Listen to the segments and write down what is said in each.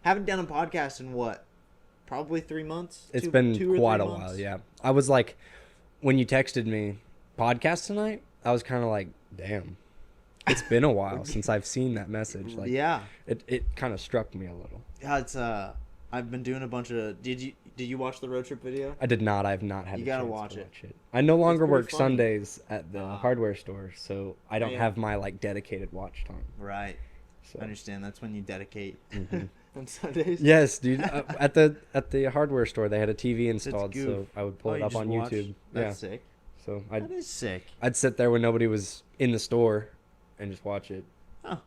Haven't done a podcast in what? Probably 3 months. It's Two been or quite a 3 while, months? yeah. I was like, when you texted me, podcast tonight, I was kind of like, damn. It's been a while since I've seen that message. Like, Yeah. it kind of struck me a little. Yeah, it's I've been doing a bunch of. Did you watch the road trip video? I did not. I've not had You a gotta chance watch to it. watch it. I no longer pretty work funny. Sundays at the hardware store, so I don't Yeah. have my like dedicated watch time. Right. So I understand. That's when you dedicate Mhm. on Sundays. yes, dude. At the hardware store, they had a TV installed, goof. so I would pull Oh, it you up just on watch? YouTube. That's Yeah. sick. So That is sick. I'd sit there when nobody was in the store and just watch it. Huh.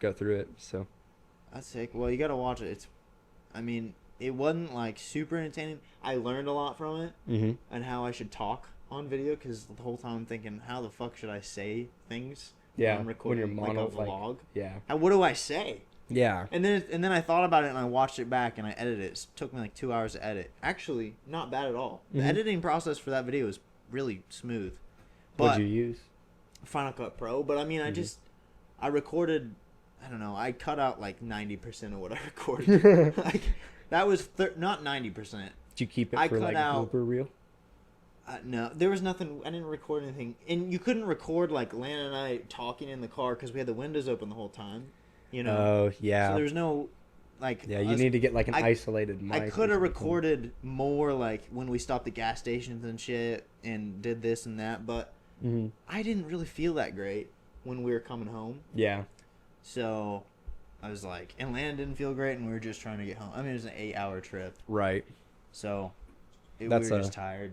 Go through it. So That's sick. Well, you gotta watch it. I mean, it wasn't like super entertaining. I learned a lot from it and how I should talk on video because the whole time I'm thinking, how the fuck should I say things? When yeah, I'm when recording you're like a mono, vlog. yeah, What do I say? yeah. And then I thought about it and I watched it back and I edited it. It took me like 2 hours to edit. Actually, not bad at all. The Mhm. editing process for that video was really smooth. What'd But you use? Final Cut Pro. But I mean, I recorded. I don't know. I cut out like 90% of what I recorded. Like that was not 90%. Did you keep it I for cut like out- a blooper reel? No, there was nothing. I didn't record anything, and you couldn't record like Lana and I talking in the car because we had the windows open the whole time. You know. Oh So yeah, there was no like. yeah. You us- need to get like an I- isolated mic. I or could have something. recorded more like when we stopped at gas stations and shit and did this and that, but Mhm. I didn't really feel that great when we were coming home. Yeah, So I was like, and Lana didn't feel great, and we were just trying to get home. I mean, it was an 8-hour trip, right. so we That's were just tired.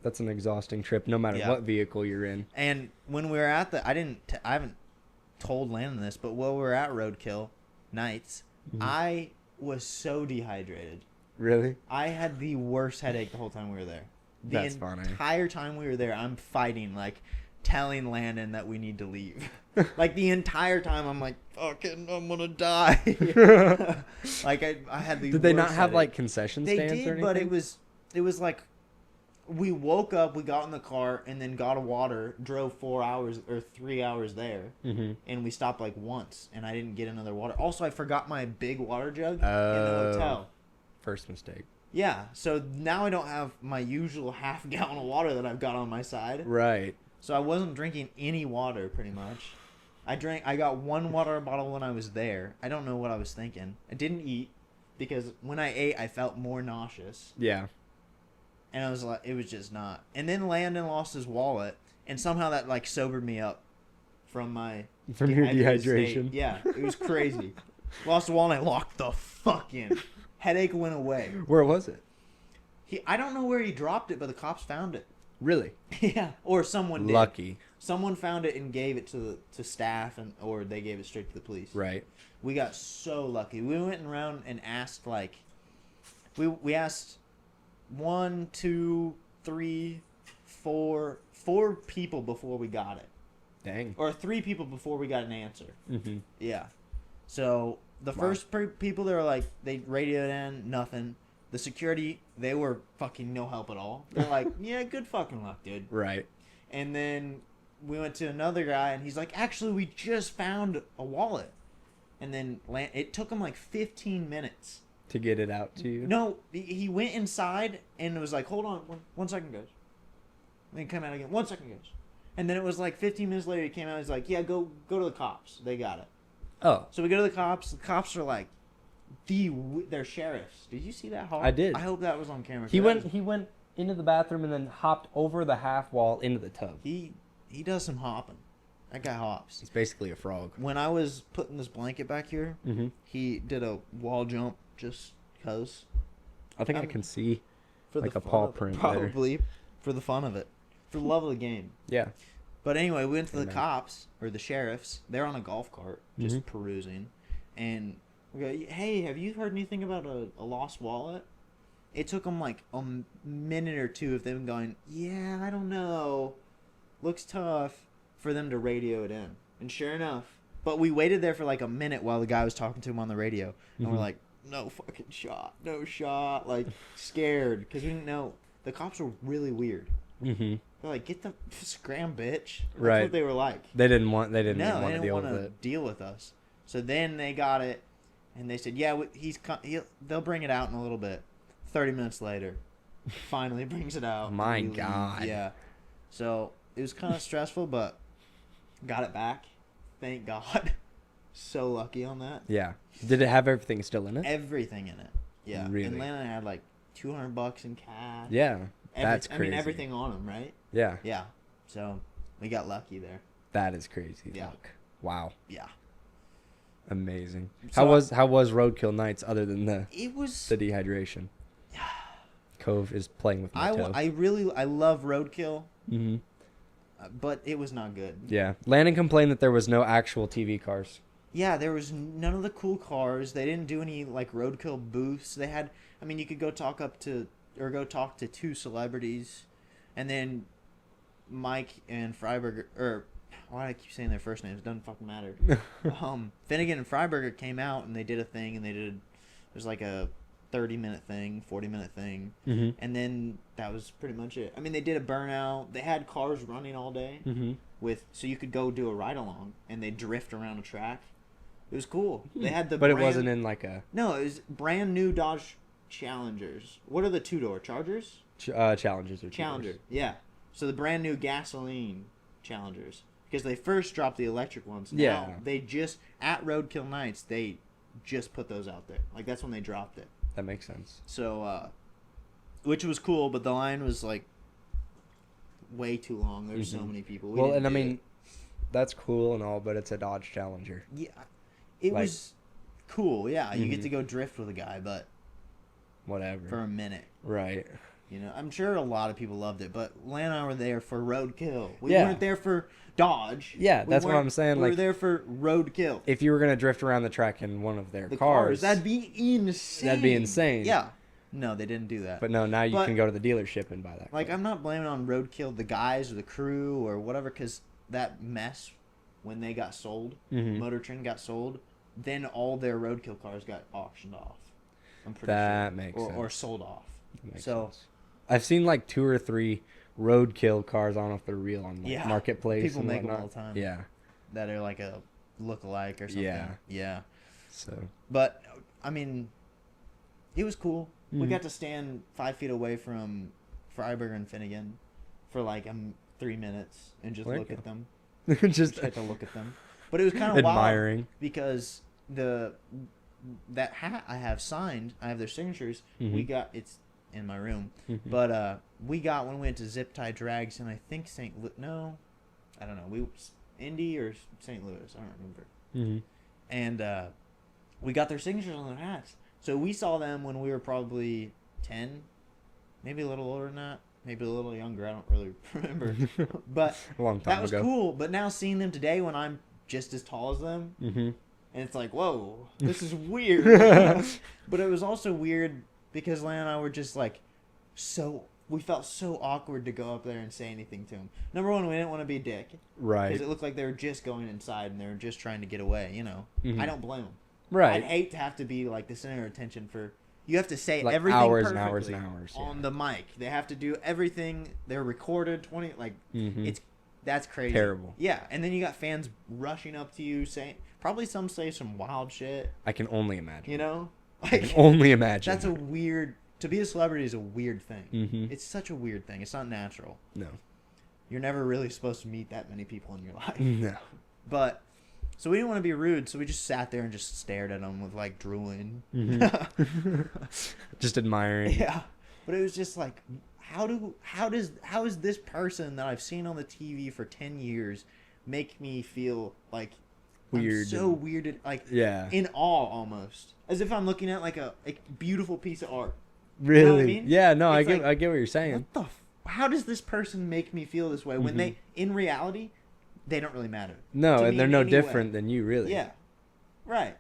That's an exhausting trip, no matter Yeah. what vehicle you're in. And when we were at I haven't told Landon this, but while we were at Roadkill nights, Mhm. I was so dehydrated. Really? I had the worst headache the whole time we were there. The That's funny. entire time we were there, I'm fighting, like, telling Landon that we need to leave. Like, the entire time, I'm like, fucking, I'm gonna die. Like, I had the Did they not worst have like headache. concession They stands or did, anything? but it was like, we woke up, we got in the car, and then got a water, drove 4 hours or 3 hours there, Mm-hmm. and we stopped like once, and I didn't get another water. Also, I forgot my big water jug in the Oh. hotel. First mistake. Yeah, so now I don't have my usual half gallon of water that I've got on my side. Right. So I wasn't drinking any water pretty much. I got one water bottle when I was there. I don't know what I was thinking. I didn't eat because when I ate I felt more nauseous. Yeah. And I was like, it was just not. And then Landon lost his wallet, and somehow that like sobered me up from my From your dehydrated dehydration. state. Yeah, it was crazy. Lost the wallet, and I locked the fuck in. Headache went away. Where was it? I don't know where he dropped it, but the cops found it. Really? Yeah, or someone did. Lucky. Someone found it and gave it to staff, or they gave it straight to the police. Right. We got so lucky. We went around and asked like, we asked 1, 2, 3, 4 people before we got it, Dang. or 3 people before we got an answer. Mm-hmm. Yeah. So the Wow. first people, they were like, they radioed in, nothing. The security, they were fucking no help at all. They're like, yeah, good fucking luck, dude. Right. And then we went to another guy, and he's like, actually, we just found a wallet. And then it took him like 15 minutes. To get it out to you? No, he went inside and it was like, hold on, one second, guys. And then he came out again, 1 second, guys. And then it was like 15 minutes later, he came out, he's like, yeah, go to the cops. They got it. Oh. So we go to the cops. The cops are like, they're sheriffs. Did you see that hog? I did. I hope that was on camera. He 'cause that went into the bathroom and then hopped over the half wall into the tub. He does some hopping. That guy hops. He's basically a frog. When I was putting this blanket back here, Mm-hmm. he did a wall jump just cause. I think I I'm- can see. For Like the a fun paw of it. print there. Probably for the fun of it. For the love of the game. Yeah. But anyway, we went to the Amen. cops, or the sheriffs. They're on a golf cart, just Mhm. perusing. And we go, hey, have you heard anything about a lost wallet? It took them like a minute or two of them going, yeah, I don't know. Looks tough for them to radio it in. And sure enough. But we waited there for like a minute while the guy was talking to him on the radio. And we're Mhm. like, no fucking shot. No shot. Like, scared. Because we didn't know. The cops were really weird. Mm-hmm. They're like, get the scram, bitch. That's Right. what they were like. They didn't want. They No, didn't they want to didn't deal want with to it. deal with us. So then they got it, And they said, yeah, they'll bring it out in a little bit. 30 minutes later, finally brings it out. My We leave. God. Yeah. So it was kind of stressful, but got it back. Thank God. So lucky on that. Yeah. Did it have everything still in it? Everything in it. Yeah. Really? And Lana had like $200 in cash. Yeah. That's I mean, crazy. everything on them, right? Yeah. Yeah. So we got lucky there. That is crazy. Yeah. Luck. Wow. Yeah. Amazing. So how was Roadkill Nights other than the it was. dehydration? Cove is playing with my toe. I love Roadkill, Mm-hmm. but it was not good. Yeah. Landon complained that there was no actual TV cars. Yeah, there was none of the cool cars. They didn't do any like Roadkill booths. They had, I mean, you could go talk to two celebrities, and then Mike and Freiberger, or why do I keep saying their first names? It doesn't fucking matter. Finnegan and Freiberger came out and they did a thing, and it was like a 30-minute thing, 40-minute thing, Mm-hmm. and then that was pretty much it. I mean, they did a burnout. They had cars running all day Mm-hmm. so you could go do a ride along, and they drift around a track. It was cool. They had But it wasn't in like a No, it was brand new Dodge Challengers. What are the two-door Chargers? Challengers or Challenger. Cheetahs. Yeah. So the brand new gasoline Challengers, because they first dropped the electric ones. Now, Yeah. they just at Roadkill Nights they just put those out there. Like that's when they dropped it. That makes sense. So, which was cool, but the line was like way too long. There's so Mhm. many people. We Well, didn't and I do mean, it. that's cool and all, but it's a Dodge Challenger. Yeah, it Like- was cool. Yeah, you get Mhm. to go drift with a guy, but Whatever. for a minute. Right. You know, I'm sure a lot of people loved it, but Lan and I were there for Roadkill. We Yeah. weren't there for Dodge. Yeah, We that's what weren't- I'm saying, We were like- there for Roadkill. If you were gonna drift around the track in one of their The cars, that'd be insane. That'd be insane. Yeah. No, they didn't do that. but no, now you But- can go to the dealership and buy that. Like, car. I'm not blaming on Roadkill, the guys or the crew or whatever, because that mess, when they got sold, Mhm. Motor Trend got sold, then all their Roadkill cars got auctioned off. I'm pretty That sure. makes Or sense. sold off. Makes So, sense. I've seen like 2 or 3 Roadkill cars. I don't know if they're real on like, Yeah. Marketplace. People and make 'em whatnot. all the time. Yeah. that are like a look-alike or something. Yeah. Yeah. So. But, I mean, it was cool. We Mhm. got to stand 5 feet away from Freiberger and Finnegan for like 3 minutes and just There you look go. at them. just Just had to look at them. But it was kind of wild admiring. because that hat I have signed, I have their signatures. We Mhm. got it's in my room, Mhm. but we got when we went to Zip Tie Drags, and I think I don't know, we Indy or St. Louis, I don't remember. Mhm. And we got their signatures on their hats. So we saw them when we were probably 10, maybe a little older than that, maybe a little younger. I don't really remember. But A long time that was ago. cool. But now seeing them today when I'm just as tall as them, Mm-hmm. and it's like, whoa, this is weird. But it was also weird because Lan and I were just like, we felt so awkward to go up there and say anything to him. Number one, we didn't want to be a dick. Right. Because it looked like they were just going inside and they were just trying to get away, you know. Mhm. I don't blame them. Right. I'd hate to have to be like the center of attention for. You have to say Like everything hours and perfectly hours and hours, yeah. on the mic. They have to do everything. They're recorded 20 like Mhm. that's crazy. Terrible. Yeah, and then you got fans rushing up to you saying probably some say some wild shit. I can only imagine. You know, I can like only imagine. that's a weird. To be a celebrity is a weird thing. Mhm. It's such a weird thing. It's not natural. No. You're never really supposed to meet that many people in your life. No. But so we didn't want to be rude, so we just sat there and just stared at them with like drooling. Mhm. Just admiring. Yeah, but it was just like, how is this person that I've seen on the TV for 10 years make me feel like Weird I'm so and- weirded, like Yeah. in awe almost, as if I'm looking at like a beautiful piece of art. Really? know what I mean? Yeah, no, It's like, I get what you're saying. What the? How does this person make me feel this way when Mhm. they, in reality, they don't really matter? No, to me and they're in no any way. different than you, really. Yeah, right.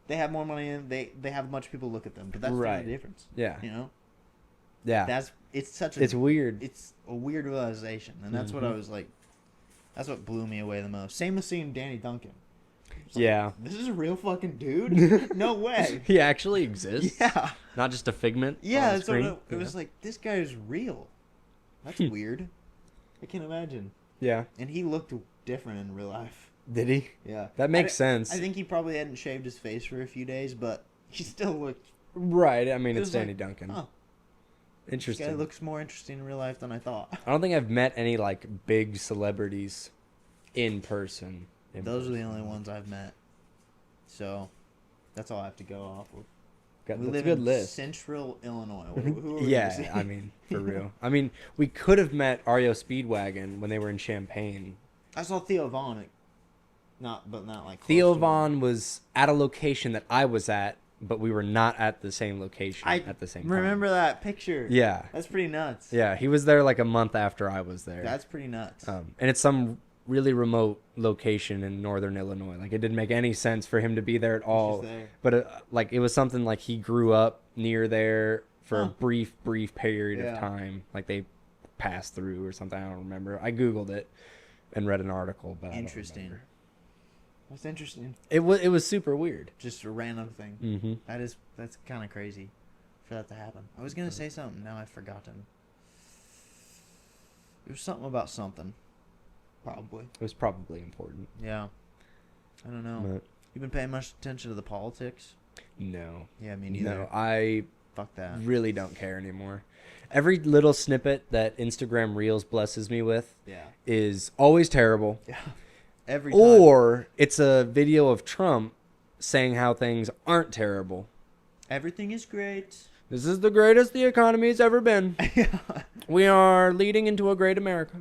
They have more money and they have a bunch of people look at them, but that's Right. not the difference. Yeah. You know, Yeah. it's such a It's weird. it's a weird realization, and that's what I Mhm. was like. That's what blew me away the most. Same with seeing Danny Duncan. It's like, Yeah. this is a real fucking dude. No way. He actually exists. Yeah, Not just a figment. yeah. on the So screen. it was like this guy is real. That's Hmm. weird. I can't imagine. Yeah. And he looked different in real life. Did he? Yeah, That makes I sense. think he probably hadn't shaved his face for a few days, but He still looked. Right. I mean, It it's was Danny like, Duncan. oh, this Interesting. guy looks more interesting in real life than I thought. I don't think I've met any like big celebrities in person. Those are the only ones I've met. So, that's all I have to go off of. Got, We that's a live good in list. Central Illinois. Who are we Yeah, to see? I mean, for real. I mean, we could have met REO Speedwagon when they were in Champaign. I saw Theo Vaughn. Not like Theo close to him. Vaughn was at a location that I was at, but we were not at the same location I at the same time. remember that picture. Yeah. That's pretty nuts. Yeah, he was there like a month after I was there. That's pretty nuts. And it's some really remote location in northern Illinois. Like, it didn't make any sense for him to be there at all. there. But like, it was something like he grew up near there for a Huh. brief period Yeah. of time. Like, they passed through or something. I don't remember. I Googled it and read an article, but Interesting. I don't remember. That's interesting. It was super weird. Just a random thing. Mm-hmm. That's kind of crazy for that to happen. I was gonna say something. Now I've forgotten. It was something about something. Probably. It was probably important. Yeah. I don't know. But You been paying much attention to the politics? no. Yeah, me neither. No, I Fuck that. really don't care anymore. Every little snippet that Instagram Reels blesses me with Yeah. is always terrible. Yeah. Every time. Or it's a video of Trump saying how things aren't terrible. Everything is great. This is the greatest the economy's ever been. Yeah. We are leading into a great America.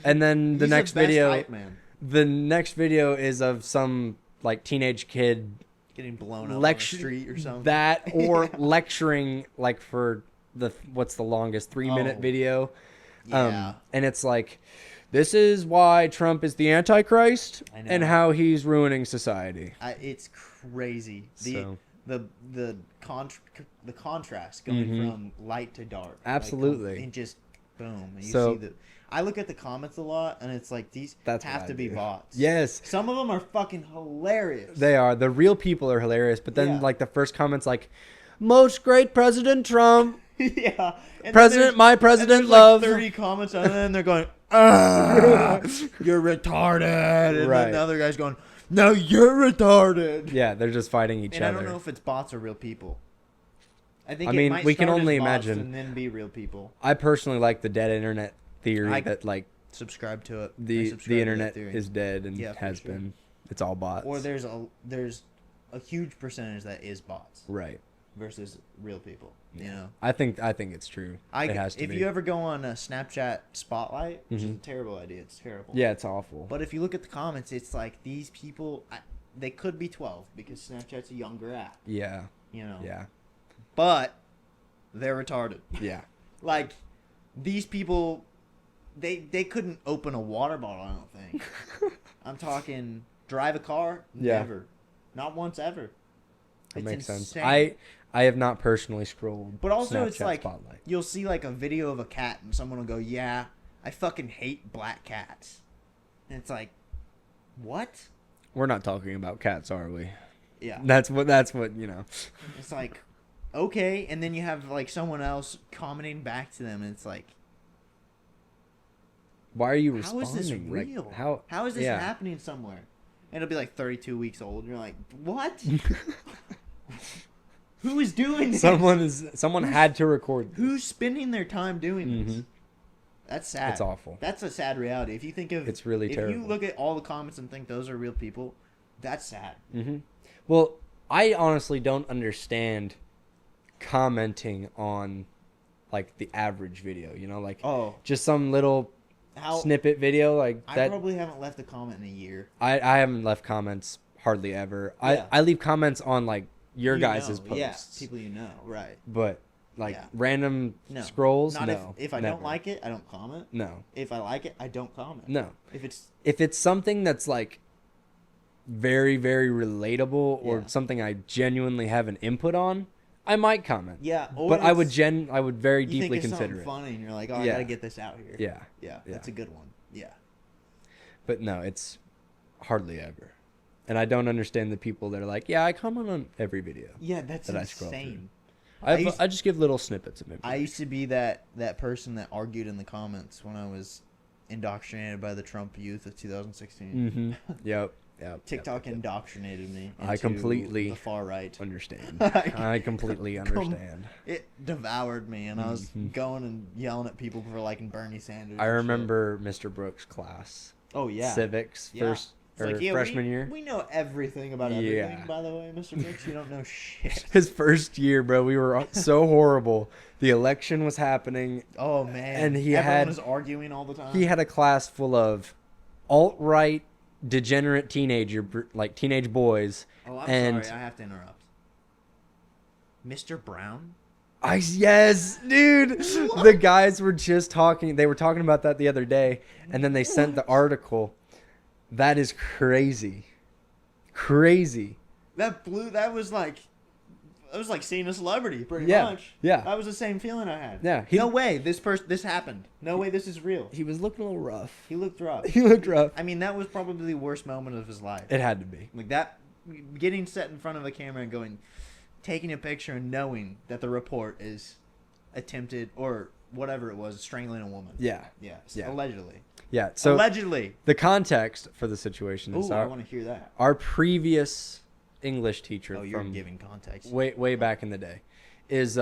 And then the He's next best video, hype man. the next video is of some like teenage kid Getting blown up on lecture the street or something. that or Yeah. lecturing like for what's the longest 3-minute Oh. video. Yeah. And it's like, this is why Trump is the Antichrist I know. and how he's ruining society. It's crazy. So- The contrast going Mhm. from light to dark. Absolutely. and just boom. And you So- see I look at the comments a lot, and it's like these That's have what to I be do. bots. Yes. Some of them are fucking hilarious. They are. The real people are hilarious, but then Yeah. like the first comment's like, most great President Trump. Yeah. And then President, there's- my and president, there's love. Like 30 comments, and then they're going, "Ah, you're retarded," and Right. then the other guy's going, "No, you're retarded." Yeah, they're just fighting each And other. I don't know if it's bots or real people. I think I it mean, might we can start as only bots imagine. and then be real people. I personally like the dead internet theory that like Subscribe to it. I the subscribe to that internet theory. is dead and Yeah, for has sure. been. It's all bots. Or there's a huge percentage that is bots right. versus real people. You know, I think it's true. It has to if be. you ever go on a Snapchat Spotlight, which is a Mhm. terrible idea. It's terrible. Yeah, it's awful. But if you look at the comments, it's like these people. They could be 12 because Snapchat's a younger app. yeah. You know. Yeah. But they're retarded. Yeah. Like these people, they couldn't open a water bottle. I don't think. I'm talking drive a car. Yeah. Never, not once ever. That It's makes sense. insane. I have not personally scrolled. But also, Snapchat it's like Spotlight. you'll see like a video of a cat, and someone will go, "Yeah, I fucking hate black cats," and it's like, what? We're not talking about cats, are we? Yeah, That's what you know. it's like, okay, and then you have like someone else commenting back to them, and it's like, Why are you how responding? is this Like, real? how is this yeah. happening somewhere? And it'll be like 32 weeks old, and you're like, what? Who is doing this? Someone had to record this. Who's spending their time doing this? Mhm. That's sad. It's awful. That's a sad reality. If you think of It's really if terrible. you look at all the comments and think those are real people, that's sad. Mm-hmm. Well, I honestly don't understand commenting on like the average video. You know, like Oh, just some little how snippet video like I that. probably haven't left a comment in a year. I haven't left comments hardly ever. Yeah. I leave comments on like your You guys' know, posts. yeah, people you know, right? But like Yeah. random No, scrolls, Not no. if I never. don't like it, I don't comment. No, If I like it, I don't comment. no. If it's Something that's like very, very relatable or Yeah. something I genuinely have an input on, I might comment. yeah, or But I would it's- I would very you deeply think it's consider something it. funny, and you're like, oh, I Yeah. gotta get this out here. Yeah. yeah, Yeah. that's a good one. Yeah, But no, it's hardly ever. And I don't understand the people that are like, yeah, I comment on every video. yeah, that's That I scroll insane. I just give little snippets of information. I used to be that person that argued in the comments when I was indoctrinated by the Trump youth of 2016. Mm-hmm. Yep. TikTok indoctrinated me. I into completely the far right. understand. Like, I completely understand. It devoured me, and I was Mhm. going and yelling at people for liking Bernie Sanders. I and shit. remember Mr. Brooks' class. Oh yeah. Civics Yeah. first It's or like, yeah, freshman year. We know everything about everything, Yeah. by the way, Mr. Brooks. You don't know shit. His first year, bro, we were so horrible. The election was happening. Oh man. And he Everyone had- was arguing all the time. He had a class full of alt-right, degenerate teenage boys. Oh, I'm and- sorry. I have to interrupt. Mr. Brown? Yes, dude. The guys were just talking. They were talking about that the other day, and then they sent the article. That is crazy. Crazy. That was like seeing a celebrity, pretty Yeah, much. yeah. That was the same feeling I had. Yeah, No way this happened. No way this is real. He was looking a little rough. He looked rough. He looked rough. I mean, that was probably the worst moment of his life. It had to be. Like that, getting set in front of a camera and taking a picture and knowing that the report is attempted or whatever it was, strangling a woman. Yeah. Yes. Yeah. Allegedly. Yeah. So Allegedly. the context for the situation is Ooh, I want to hear that. our previous English teacher Oh, you're from giving context. way back in the day is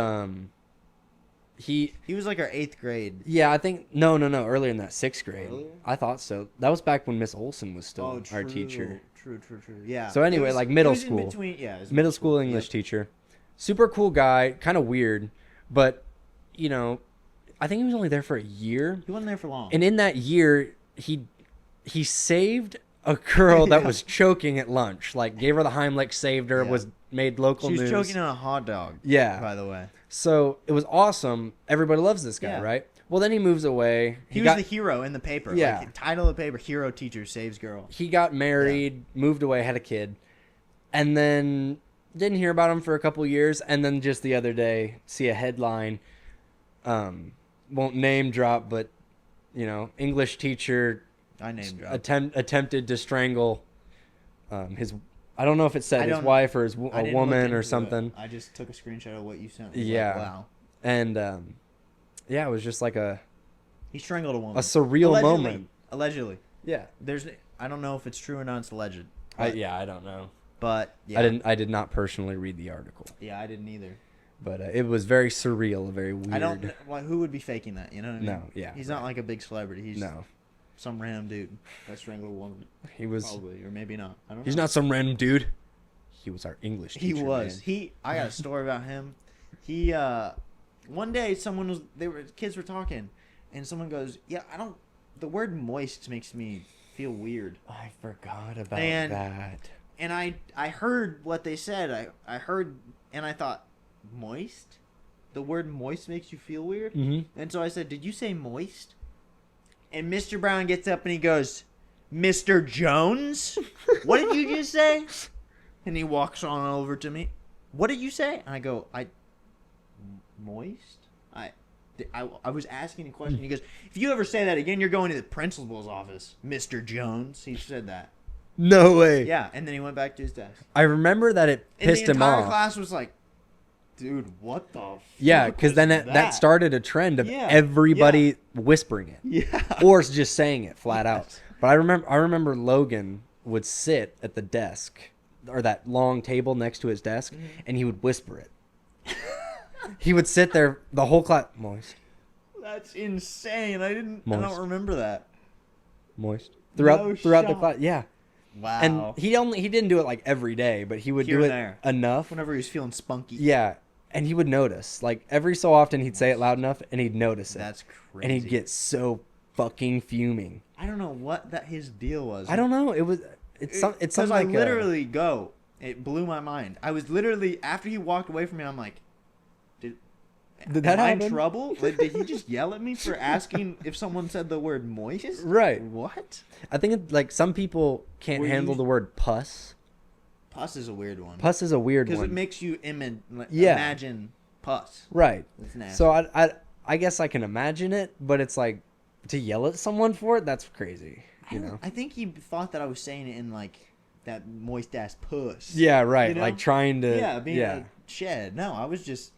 he He was like our 8th grade. yeah I think no earlier than that 6th grade. Earlier? I thought so. That was back when Miss Olson was still Oh, our teacher. True. Yeah. So anyway, It was- like middle it was in school. between, yeah, it was Middle school English Yep. teacher, super cool guy, kind of weird, but you know, I think he was only there for a year, He wasn't there for long. and in that year he saved a girl that Yeah. was choking at lunch, like gave her the Heimlich, saved her, Yeah. was made local She was news. choking on a hot dog. Yeah. By the way, So it was awesome. Everybody loves this guy, Yeah. right? Well, then he moves away. he was the hero in the paper. Yeah. Like, title of the paper: "Hero Teacher Saves Girl." He got married, moved away, had a kid, and then didn't hear about him for a couple years. And then just the other day, see a headline. Won't name drop, but you know, English teacher I named drop. attempted to strangle his. I don't know if it I said his don't- wife or I a didn't look woman into or it. something. I just took a screenshot of what you sent. Me. Yeah. Like, wow. And yeah, it was just like a He strangled a woman. surreal Allegedly. moment. Allegedly. Yeah. I don't know if it's true or not. It's alleged. I But, don't know. but yeah. I did not personally read the article, Yeah, I didn't either. but it was very surreal, very weird. I don't. Well, who would be faking that? You know what I mean? No, yeah, He's not like a big celebrity. He's No, some random dude that strangled a woman. he was. Probably, or maybe not. I don't know. He's not some random dude. He was our English He teacher. was. man. I got a story about him. He one day kids were talking, and someone goes, "Yeah, I don't. The word moist makes me feel weird." I forgot about And- that. And I heard what they said. I heard, and I thought, moist. The word moist makes you feel weird. Mm-hmm. And so I said, "Did you say moist?" And Mr. Brown gets up and he goes, "Mr. Jones, what did you just say?" And he walks on over to me. "What did you say?" And I go, moist? I was asking a question. He goes, "If you ever say that again, you're going to the principal's office, Mr. Jones." He said that. No way. Yeah, and then he went back to his desk. I remember that it And pissed the him entire off. class was like, "Dude, what the fuck Yeah, because was then that started a trend of Yeah, everybody whispering it, Yeah. or just saying it flat out. But I remember Logan would sit at the desk or that long table next to his desk, and he would whisper it. He would sit there the whole class. Moist, That's insane. I Moist. don't remember that. moist. No Throughout the shot. class, yeah. Wow. And he didn't do it like every day, but he would Here do it and there. enough. whenever he was feeling spunky. Yeah, and he would notice. Like every so often, he'd say it loud enough, and he'd notice it, That's crazy. and he'd get so fucking fuming. I don't know what his deal was. I don't know. It's something Because like I literally it blew my mind. I was literally, after he walked away from me, I'm like, Did that am I in happen? trouble? Like, did he just yell at me for asking if someone said the word moist? Right. What? I think like some people can't Were handle you- the word pus. Pus is a weird one. Pus is a weird Because one. it makes you Yeah. imagine pus. Right. It's nasty. So I guess I can imagine it, but it's like to yell at someone for it, that's crazy. You know. I think he thought that I was saying it in like that moist ass puss. Yeah, right. You know? Like trying to. Yeah, being a shed. No, I was just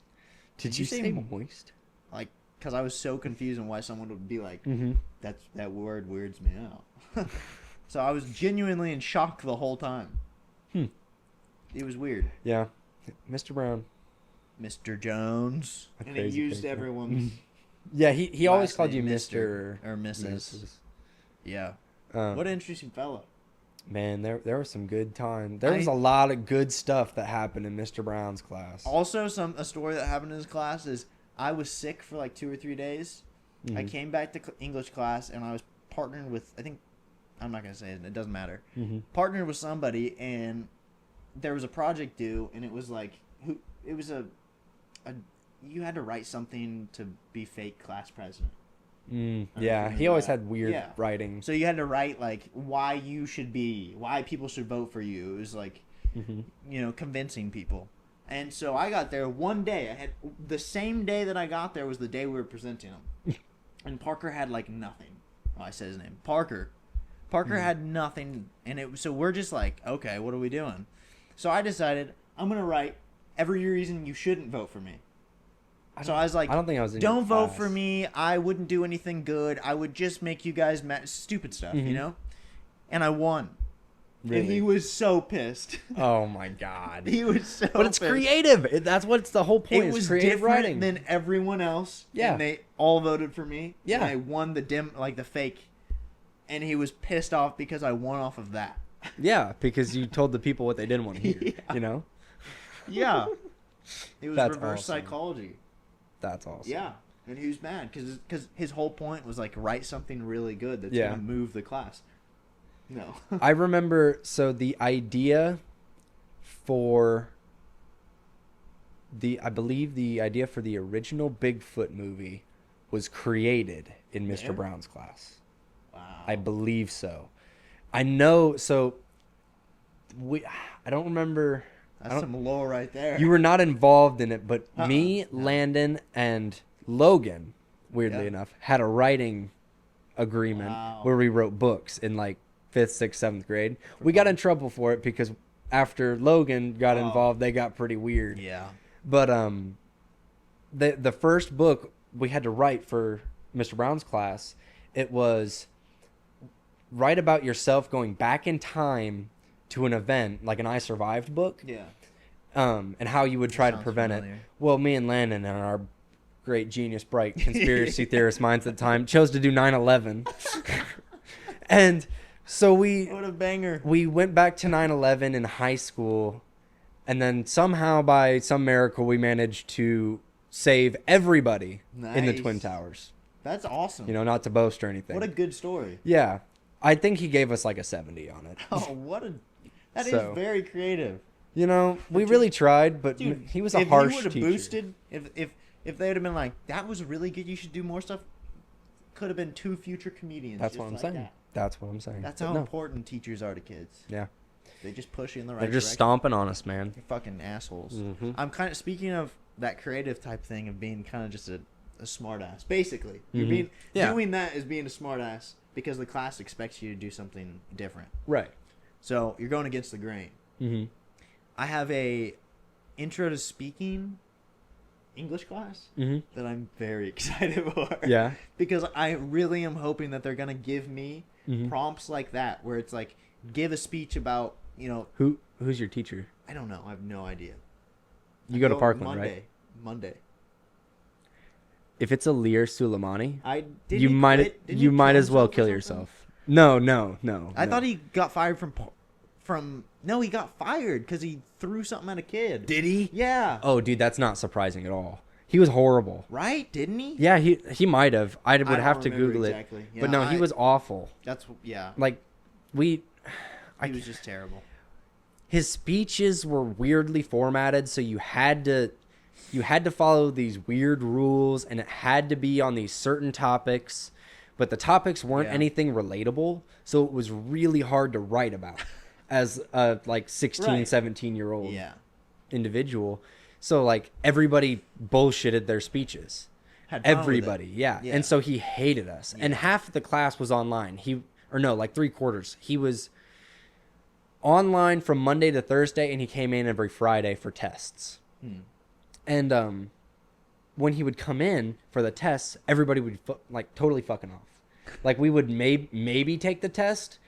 Did Did you you say say moist? like, because I was so confused on why someone would be like, Mm-hmm. that word weirds me out. So I was genuinely in shock the whole time. Hmm. It was weird. Yeah. Mr. Brown. Mr. Jones. A And he crazy used character. everyone's Yeah, he always last called you name Mr. or Mrs. Yeah. Um, What an interesting fella. Man, there was some good time. There was I- a lot of good stuff that happened in Mr. Brown's class. Also, a story that happened in his class is I was sick for like 2 or 3 days. I Mhm. came back to English class and I was partnered with, I think, I'm not going to say it, it doesn't matter. Mhm. Partnered with somebody and there was a project due and it was like, it was you had to write something to be fake class president. Yeah, he always had weird Yeah. writing. So you had to write like why people should vote for you. It was like, Mhm. convincing people. And so I got there one day. I had the same day that I got there was the day we were presenting them. And Parker had like nothing. Oh, I said his name. Parker had nothing, and so we're just like, okay, what are we doing? So I decided I'm gonna write every reason you shouldn't vote for me. So I was like, I don't think I was in don't your vote class. for me. I wouldn't do anything good. I would just make you guys mad. Stupid stuff, Mhm. And I won. Really? And he was so pissed. Oh my god. He was so But it's pissed. creative. That's what's the whole point. It is was creative different writing. than everyone else. Yeah. And they all voted for me. Yeah. And I won the fake. And he was pissed off because I won off of that. Yeah, because you told the people what they didn't want to hear. Yeah. You know. Yeah. It was That's reverse awesome. psychology. That's awesome. Yeah. And he was mad because his whole point was like write something really good that's Yeah. going to move the class. No. I remember. So the idea for I believe the idea for the original Bigfoot movie was created in Mr. There? Brown's class. Wow. I believe so. I know. So I don't remember. That's some lore right there. You were not involved in it, but me, No. Landon, and Logan, weirdly Yeah. enough, had a writing agreement Wow. where we wrote books in like 5th, 6th, 7th grade. We got in trouble for it because after Logan got Oh. involved, they got pretty weird. Yeah. But the first book we had to write for Mr. Brown's class, it was write about yourself going back in time to an event, like an I Survived book, Yeah. and how you would try to sounds prevent familiar. it. Well, me and Landon and our great genius, bright conspiracy theorist minds at the time chose to do 9/11. And so What a banger. we went back to 9/11 in high school, and then somehow by some miracle we managed to save everybody in the Nice. Twin Towers. That's awesome. Not to boast or anything. What a good story. Yeah. I think he gave us like a 70 on it. Oh, that is So- very creative. We Dude- really tried, but Dude, he was a if harsh he would have teacher. boosted, if they would have been like, that was really good, you should do more stuff, could have been 2 future comedians. That's just what I'm like saying. that. That's what I'm saying. That's But how no. important teachers are to kids. Yeah. They just push you in the right They're just direction. stomping on us, man. You're fucking assholes. Mhm. I'm kind of, speaking of that creative type thing of being kind of just a smart ass. Basically, Mhm. Yeah. doing that is being a smart ass because the class expects you to do something different. Right. So you're going against the grain. Mm-hmm. I have a intro to speaking English class Mm-hmm. that I'm very excited for. Yeah. Because I really am hoping that they're gonna give me Mhm. prompts like that, where it's like, give a speech about, Who's your teacher? I don't know, I have no idea. You go to Oh, Parkland, right? Monday. If it's Alir Suleimani, You might as well kill yourself. No. I thought he got fired from. No, he got fired because he threw something at a kid. Did he? Yeah. Oh, dude, that's not surprising at all. He was horrible. Right? Didn't he? Yeah, he might have. I would don't have to remember Google exactly. it. Yeah, But no, he was awful. That's yeah. Like, He was just terrible. his speeches were weirdly formatted, so you had to follow these weird rules, and it had to be on these certain topics, but the topics weren't Yeah. anything relatable, so it was really hard to write about as a like 16 Right. 17-year-old Yeah. individual. So like everybody bullshitted their speeches. Had fun with it. Everybody, yeah. Yeah. And so he hated us. And Yeah. half the class was online. Like 3/4. He was online from Monday to Thursday, and he came in every Friday for tests. And when he would come in for the tests, everybody would like totally fucking off. Like we would maybe take the test,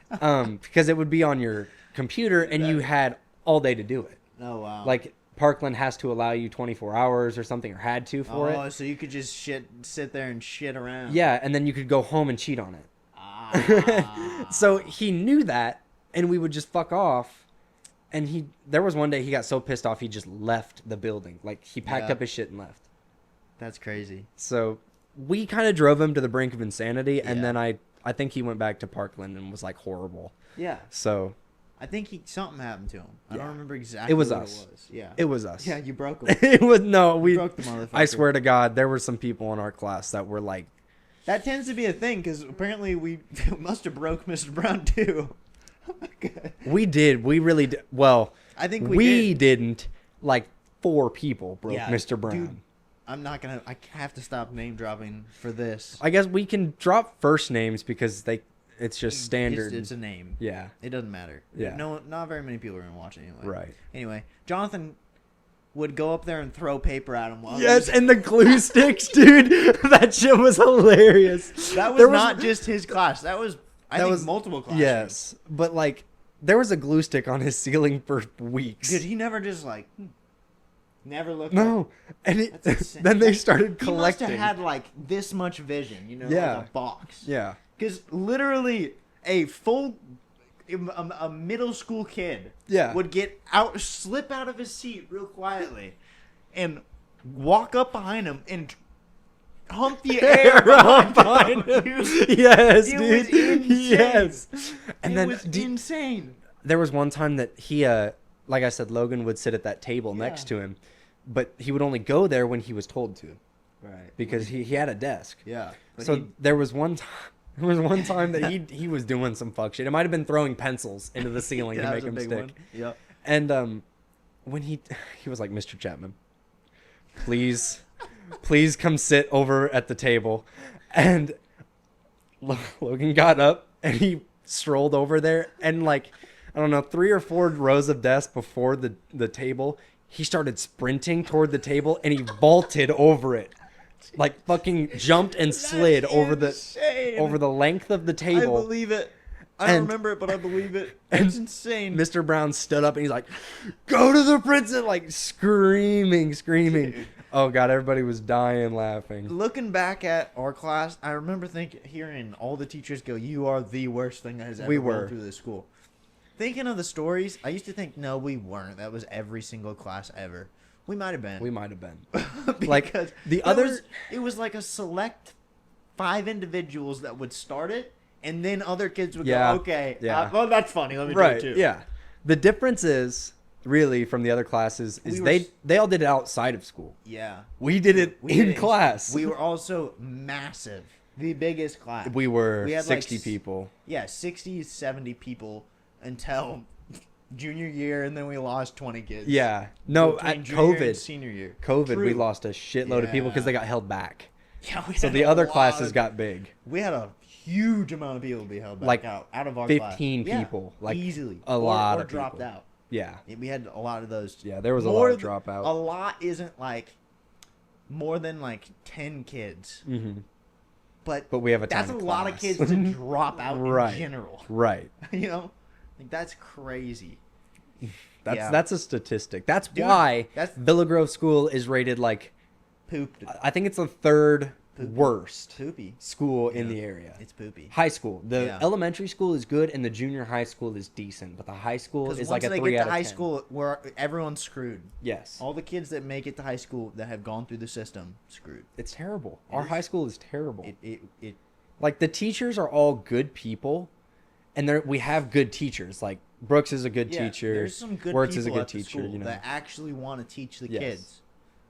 because it would be on your computer and you had all day to do it. Oh wow. Like Parkland has to allow you 24 hours or something, or had to for it. So you could just sit there and shit around. Yeah, and then you could go home and cheat on it. Ah. So he knew that, and we would just fuck off. And there was one day he got so pissed off he just left the building. Like he packed Yeah. up his shit and left. That's crazy. So we kind of drove him to the brink of insanity, and Yeah. then I think he went back to Parkland and was like horrible. Yeah. So I think something happened to him. I don't Yeah. remember exactly. It was what us. It was. Yeah. it was us. Yeah, you broke him. It was we. broke the motherfucker. I swear to God, there were some people in our class that were like, That tends to be a thing because apparently we must have broke Mr. Brown too. we did. We really did. Well, I think we did. didn't. Like 4 people broke Yeah, Mr. Brown. dude, I'm not gonna. I have to stop name dropping for this. I guess we can drop first names because it's just standard. It's a name. Yeah. It doesn't matter. Yeah. No, not very many people are gonna watch it anyway. Right. Anyway, Jonathan would go up there and throw paper at him while he Yes, was- and the glue sticks, dude. That shit was hilarious. that was There not just his class. That was I think multiple classes. Yes, but like there was a glue stick on his ceiling for weeks. Dude, he never just like never looked. No, and That's insane. then they started He must collecting. have had like this much vision, Yeah. like a box. Yeah, Because literally a middle school kid Yeah. would slip out of his seat real quietly and walk up behind him and hump the air behind him. Dude. yes, It dude. was insane. Yes, and It then was insane. there was one time that he, like I said, Logan would sit at that table next to him, but he would only go there when he was told to, Right. because he had a desk. Yeah. But So there was one time. There was one time that he was doing some fuck shit. It might have been throwing pencils into the ceiling to that make was a him big stick. one. Yep. And when he was like, "Mr. Chapman, please come sit over at the table." And Logan got up and he strolled over there, and like, I don't know, 3 or 4 rows of desks before the table, he started sprinting toward the table and he vaulted over it. Like fucking jumped and slid over the length of the I table. believe it. I don't And- remember it, but I believe it. and It's insane. Mr. Brown stood up and he's like, "Go to the principal!" Like screaming. Dude. Oh god, everybody was dying laughing. Looking back at our class, I remember hearing all the teachers go, "You are the worst thing that has ever We gone were. through this school." Thinking of the stories, I used to think, no, we weren't. That was every single class ever. We might have been. We might have been. Because like, the that other- it was like a select 5 individuals that would start it, and then other kids would Yeah. go, "Okay, Yeah. well, that's funny. Let me Right. do it too." Yeah. The difference is really from the other classes is We were they all did it outside of school. Yeah. We did it We in did it class. We were also massive. The biggest class. We were We had, like, 60 people. Yeah, 60, 70 people until junior year, and then we lost 20 kids. Yeah. No, Between at junior and COVID. senior year. COVID, we True. lost a shitload of people because Yeah. they got held back. Yeah, we So had the a other lot classes of- got big. We had a huge amount of people be held back Like out of our 15 class. people, like, easily. a lot or of dropped people. out. Yeah. Yeah, we had a lot of those. Yeah, there was a More lot of th- dropout. A lot isn't like more than like 10 kids, Mm-hmm. but But we have a that's a tiny lot of class. kids to drop out Right. in general. Right. You know, like that's crazy. That's Yeah. that's a statistic. That's Dude, why that's- Villa Grove School is rated like Pooped. I think it's the 3rd Poopy. worst Poopy. school in Yeah. the area. It's poopy. High school. The Yeah. elementary school is good and the junior high school is decent, but the high school Because is once like a they 3 get out to of high 10. school, where everyone's screwed. Yes. All the kids that make it to high school that have gone through the system screwed. It's terrible. It Our is. high school is terrible. It Like the teachers are all good people and we have good teachers. Like Brooks is a good yeah, teacher. There's some good Wirtz people is a good at the teacher, school you know. that actually want to teach the Yes. kids.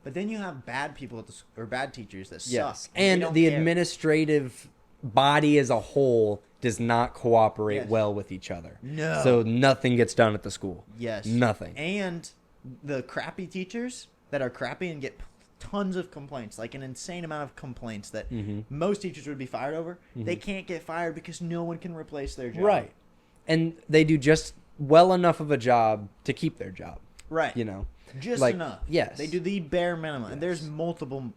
But then you have bad people at or bad teachers that Yes. suck. they And don't the care. administrative body as a whole does not cooperate Yes. well with each other. No. So nothing gets done at the school. Yes. Nothing. And the crappy teachers that are crappy and get tons of complaints, like an insane amount of complaints that Mhm. most teachers would be fired over, they can't get fired because no one can replace their job. Right. And they do just well enough of a job to keep their job, Right. you know. Just like, enough. yes. They do the bare minimum. And there's Yes. multiple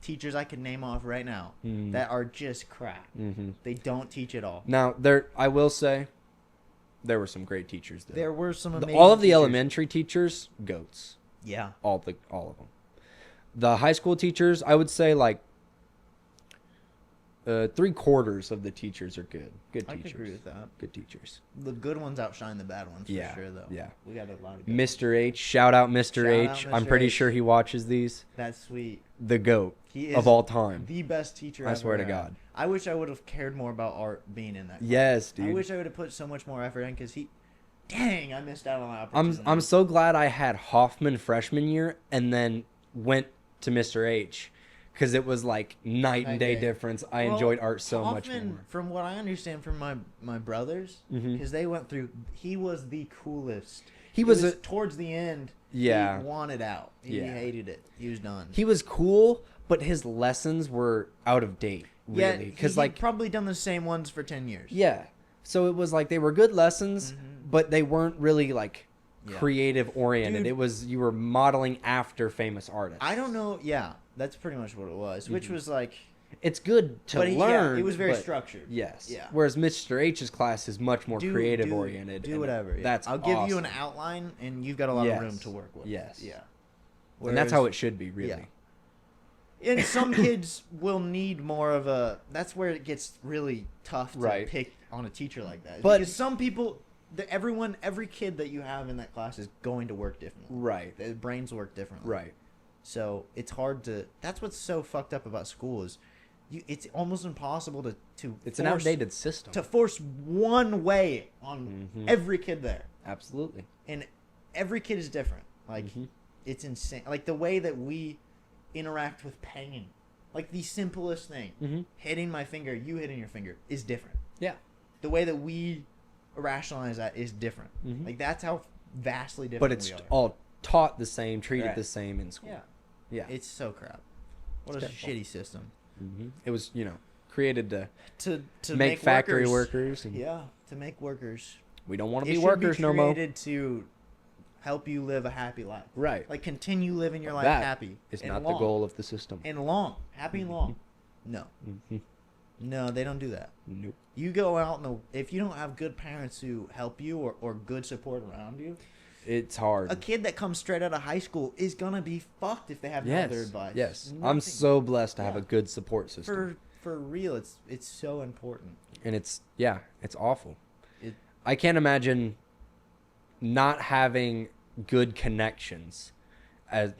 teachers I could name off right now Mm. that are just crap. Mm-hmm. They don't teach at all. Now, I will say, there were some great teachers there. There were some amazing All of the teachers. elementary teachers, goats. Yeah. All of them. The high school teachers, I would say like 3/4 of the teachers are good. Good I teachers. could agree with that. Good teachers. The good ones outshine the bad ones for Yeah, sure, though. yeah. We got a lot of good Mr. H, shout out Mr. Shout out H. Mr. I'm pretty H. sure he watches these. That's sweet. The goat He is of all time. the best teacher I I've swear to ever had. God. I wish I would have cared more about art being in that class. Yes, I dude. wish I would have put so much more effort in because dang, I missed out on that I'm opportunity. so glad I had Hoffman freshman year and then went to Mr. H because it was like night and day Okay. difference. I Well, enjoyed art so much Hoffman, more. from what I understand from my brothers, Mhm. because they went through, he was the coolest. He was towards the end. Yeah. He wanted out. He Yeah. hated it. He was done. He was cool, but his lessons were out of date, Yeah, really. Because he'd like, probably done the same ones for 10 years. yeah. So it was like they were good lessons, but they weren't really like Yeah. creative oriented. Dude. It was you were modeling after famous artists. I don't know. Yeah, that's pretty much what it was. Which was like, It's good to but learn. it was very but- structured. Yes. Yeah. Whereas Mr. H's class is much more creative oriented. Do and whatever. yeah. That's I'll give you an awesome. outline, and you've got a lot Yes. of room to work with. Yes. Yeah. And that's how it should be, really. Yeah. And some kids will need more of a. That's where it gets really tough to Right. pick on a teacher like that. But- because some people, every kid that you have in that class is going to work differently. Right. Their brains work differently. Right. So it's hard to. That's what's so fucked up about school is, it's almost impossible to It's an force- outdated system. to force one way on Mhm. every kid there, Absolutely. and every kid is different. Like Mhm. it's insane. Like the way that we interact with pain, like the simplest thing, Mhm. hitting my finger, you hitting your finger, is different. Yeah. The way that we rationalize that is different. Mhm. Like that's how vastly different. But it's we are. all taught the same, treated Right. the same in school. Yeah. Yeah. It's so crap. What It's a terrible. shitty system. It was, created to To make factory workers. workers. And Yeah, to make workers. we don't want to It be should workers no more. created to help you live a happy life. Right. Like continue living your life That happy. It's and not long. the goal of the system. And long, happy and long. No, Mhm. no, they don't do that. Nope. You go out and if you don't have good parents who help you or good support around you, It's hard. a kid that comes straight out of high school is gonna be fucked if they have no Yes. other advice. Yes. I'm Nothing. so blessed to have Yeah. a good support system. For real. It's so important. And it's awful. It I can't imagine not having good connections as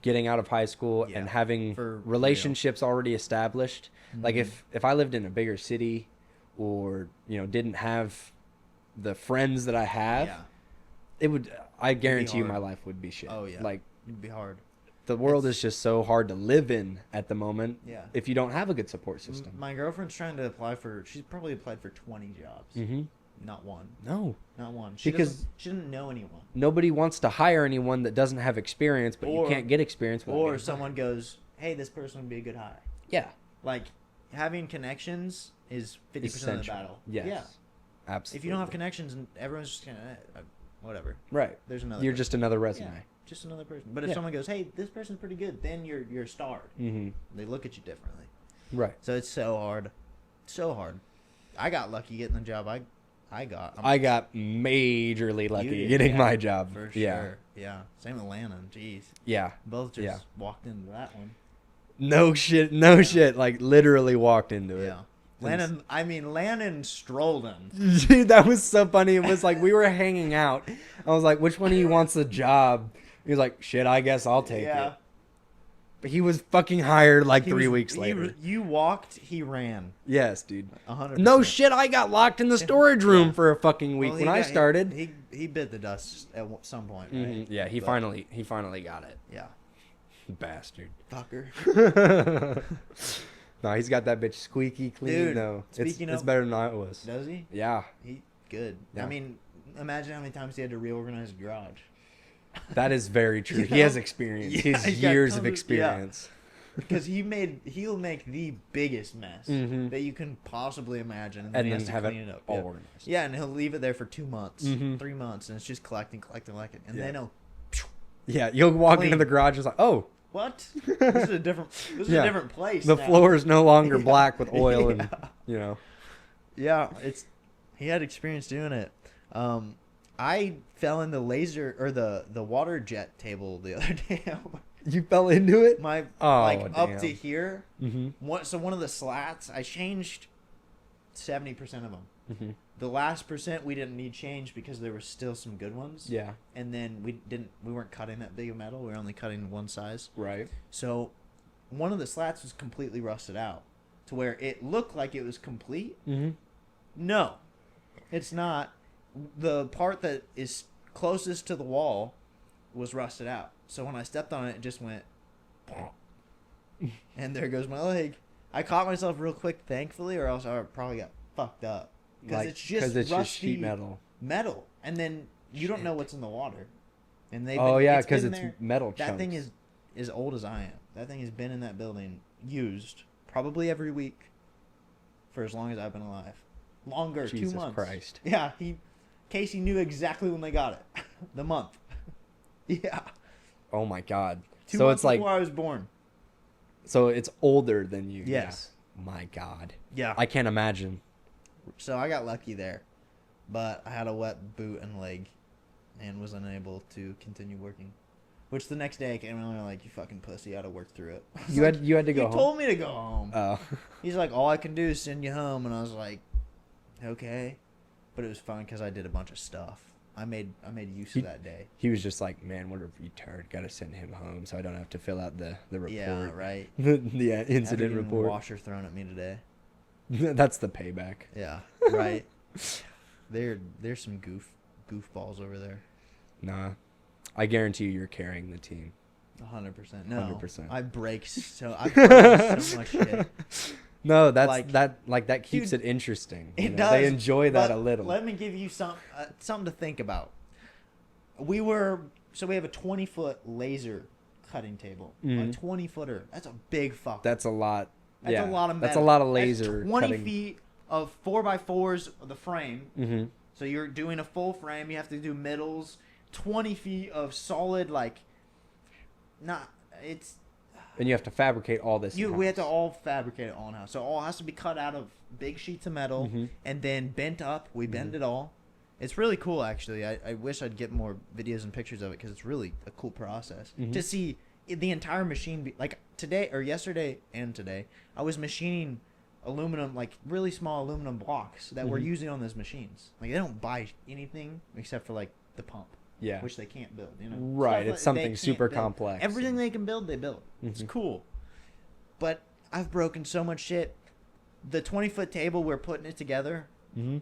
getting out of high school Yeah, and having for relationships already established. Like Mhm. if I lived in a bigger city or didn't have the friends that I have, yeah. it would I guarantee you hard. my life would be shit. Oh yeah. Like it'd be hard. the world It's- is just so hard to live in at the moment Yeah. if you don't have a good support system. My girlfriend's trying to apply for. She's probably applied for 20 jobs. Mhm. Not one. No. Not one. Because- she doesn't know anyone. Nobody wants to hire anyone that doesn't have experience, but you Or- can't get experience without Or getting someone hired. goes, "Hey, this person would be a good hire." Yeah. Like having connections is 50% of the Essential. battle. Yes. Yeah. Absolutely. If you don't have connections and everyone's just kind of whatever. Right. There's another. You're person. just another resume. Yeah, just another person. But if Yeah. someone goes, "Hey, this person's pretty good," then you're starred. Mm-hmm. They look at you differently. Right. So it's so hard. So hard. I got lucky getting the job I got. I got majorly You lucky did, getting yeah, my job. For Yeah. sure. Yeah. Same with Lannon. Jeez. Yeah. Both just Yeah. walked into that one. No shit. No shit. Like literally walked into it. Yeah. Lannon strolled him. Dude, that was so funny. It was like we were hanging out. I was like, which one of you wants the job? He was like, shit, I guess I'll take it. But he was fucking hired like 3 weeks later. You walked, he ran. Yes, dude. 100%. No shit, I got locked in the storage room for a fucking week Well, when I started. He bit the dust at some point, right? Mhm. Yeah, he But- finally got it. Yeah. Bastard. Fucker. No, he's got that bitch squeaky clean. Dude, No, speaking it's of- better than I was. Does he? Yeah, He good. Yeah. I mean, imagine how many times he had to reorganize his garage. that is very true. You He has know? experience. Yeah, he has he's got years tons of of- yeah. experience. Because he'll make the biggest mess Mhm. that you can possibly imagine, and And he then has to have clean it it up. all Yeah. organized. Yeah, and he'll leave it there for 2 months, Mhm. 3 months, and it's just collecting, and Yeah. then he'll. Yeah, you'll walk Clean. into the garage and it's like, oh, What? This is a different. This is Yeah. a different place. the now. floor is no longer Yeah. black with oil and Yeah. you know. Yeah, he had experience doing it. I fell in the laser or the water jet table the other day. You fell into it? My Oh, like up damn. to here. Mm-hmm. So one of the slats, I changed 70% of them. Mm-hmm. The last percent we didn't need change because there were still some good ones. Yeah. And then we weren't cutting that big of metal. We were only cutting one size. Right. So one of the slats was completely rusted out to where it looked like it was complete. Mm-hmm. No, it's not. The part that is closest to the wall was rusted out. So when I stepped on it, it just went, and there goes my leg. I caught myself real quick, thankfully, or else I would probably got fucked up. Because it's just rusty sheet metal. metal, and then you don't know what's in the water. And they Because it's metal chunks. That thing is as old as I am. That thing has been in that building used probably every week for as long as I've been alive. Longer, Jesus 2 months. Christ. Yeah, Casey knew exactly when they got it. The month. Yeah. Oh my God. 2 So months it's like, before I was born. so it's older than you. Yes. Yeah. My God. Yeah. I can't imagine. So I got lucky there. But I had a wet boot and leg and was unable to continue working. Which the next day I came in and like, you fucking pussy, I had to work through it. You had to go You home. told me to go home. Oh. He's like, all I can do is send you home. And I was like, okay. But it was fun because I did a bunch of stuff. I made use of that day. He was just like, man, what a retard. Got to send him home so I don't have to fill out the report. Yeah, right. the incident Having report. a washer thrown at me today. That's the payback. Yeah, right. There's some goofballs over there. Nah. I guarantee you you're carrying the team. 100%. No. 100%. I break so much shit. No, that's Like, that keeps dude, it interesting. It know? does. They enjoy that but a little. Let me give you something to think about. We have a 20-foot laser cutting table. A 20-footer. That's a big fuck. That's a lot. That's a lot of metal. That's a lot of laser. That's 20 cutting. feet of 4x4s of the frame. Mm-hmm. So you're doing a full frame. You have to do middles. 20 feet of solid, like, it's... And you have to fabricate all this. We have to all fabricate it all in house. So it all has to be cut out of big sheets of metal Mhm. and then bent up. We bend it all. It's really cool, actually. I wish I'd get more videos and pictures of it because it's really a cool process to see the entire machine. Like today or yesterday and today, I was machining aluminum, like really small aluminum blocks that we're using on those machines. Like they don't buy anything except for like the pump. Yeah. Which they can't build, you know. Right, Stuff it's they something can't super build. complex. Everything they can build, they build. It's cool. But I've broken so much shit. The 20-foot table, we're putting it together, Mm-hmm.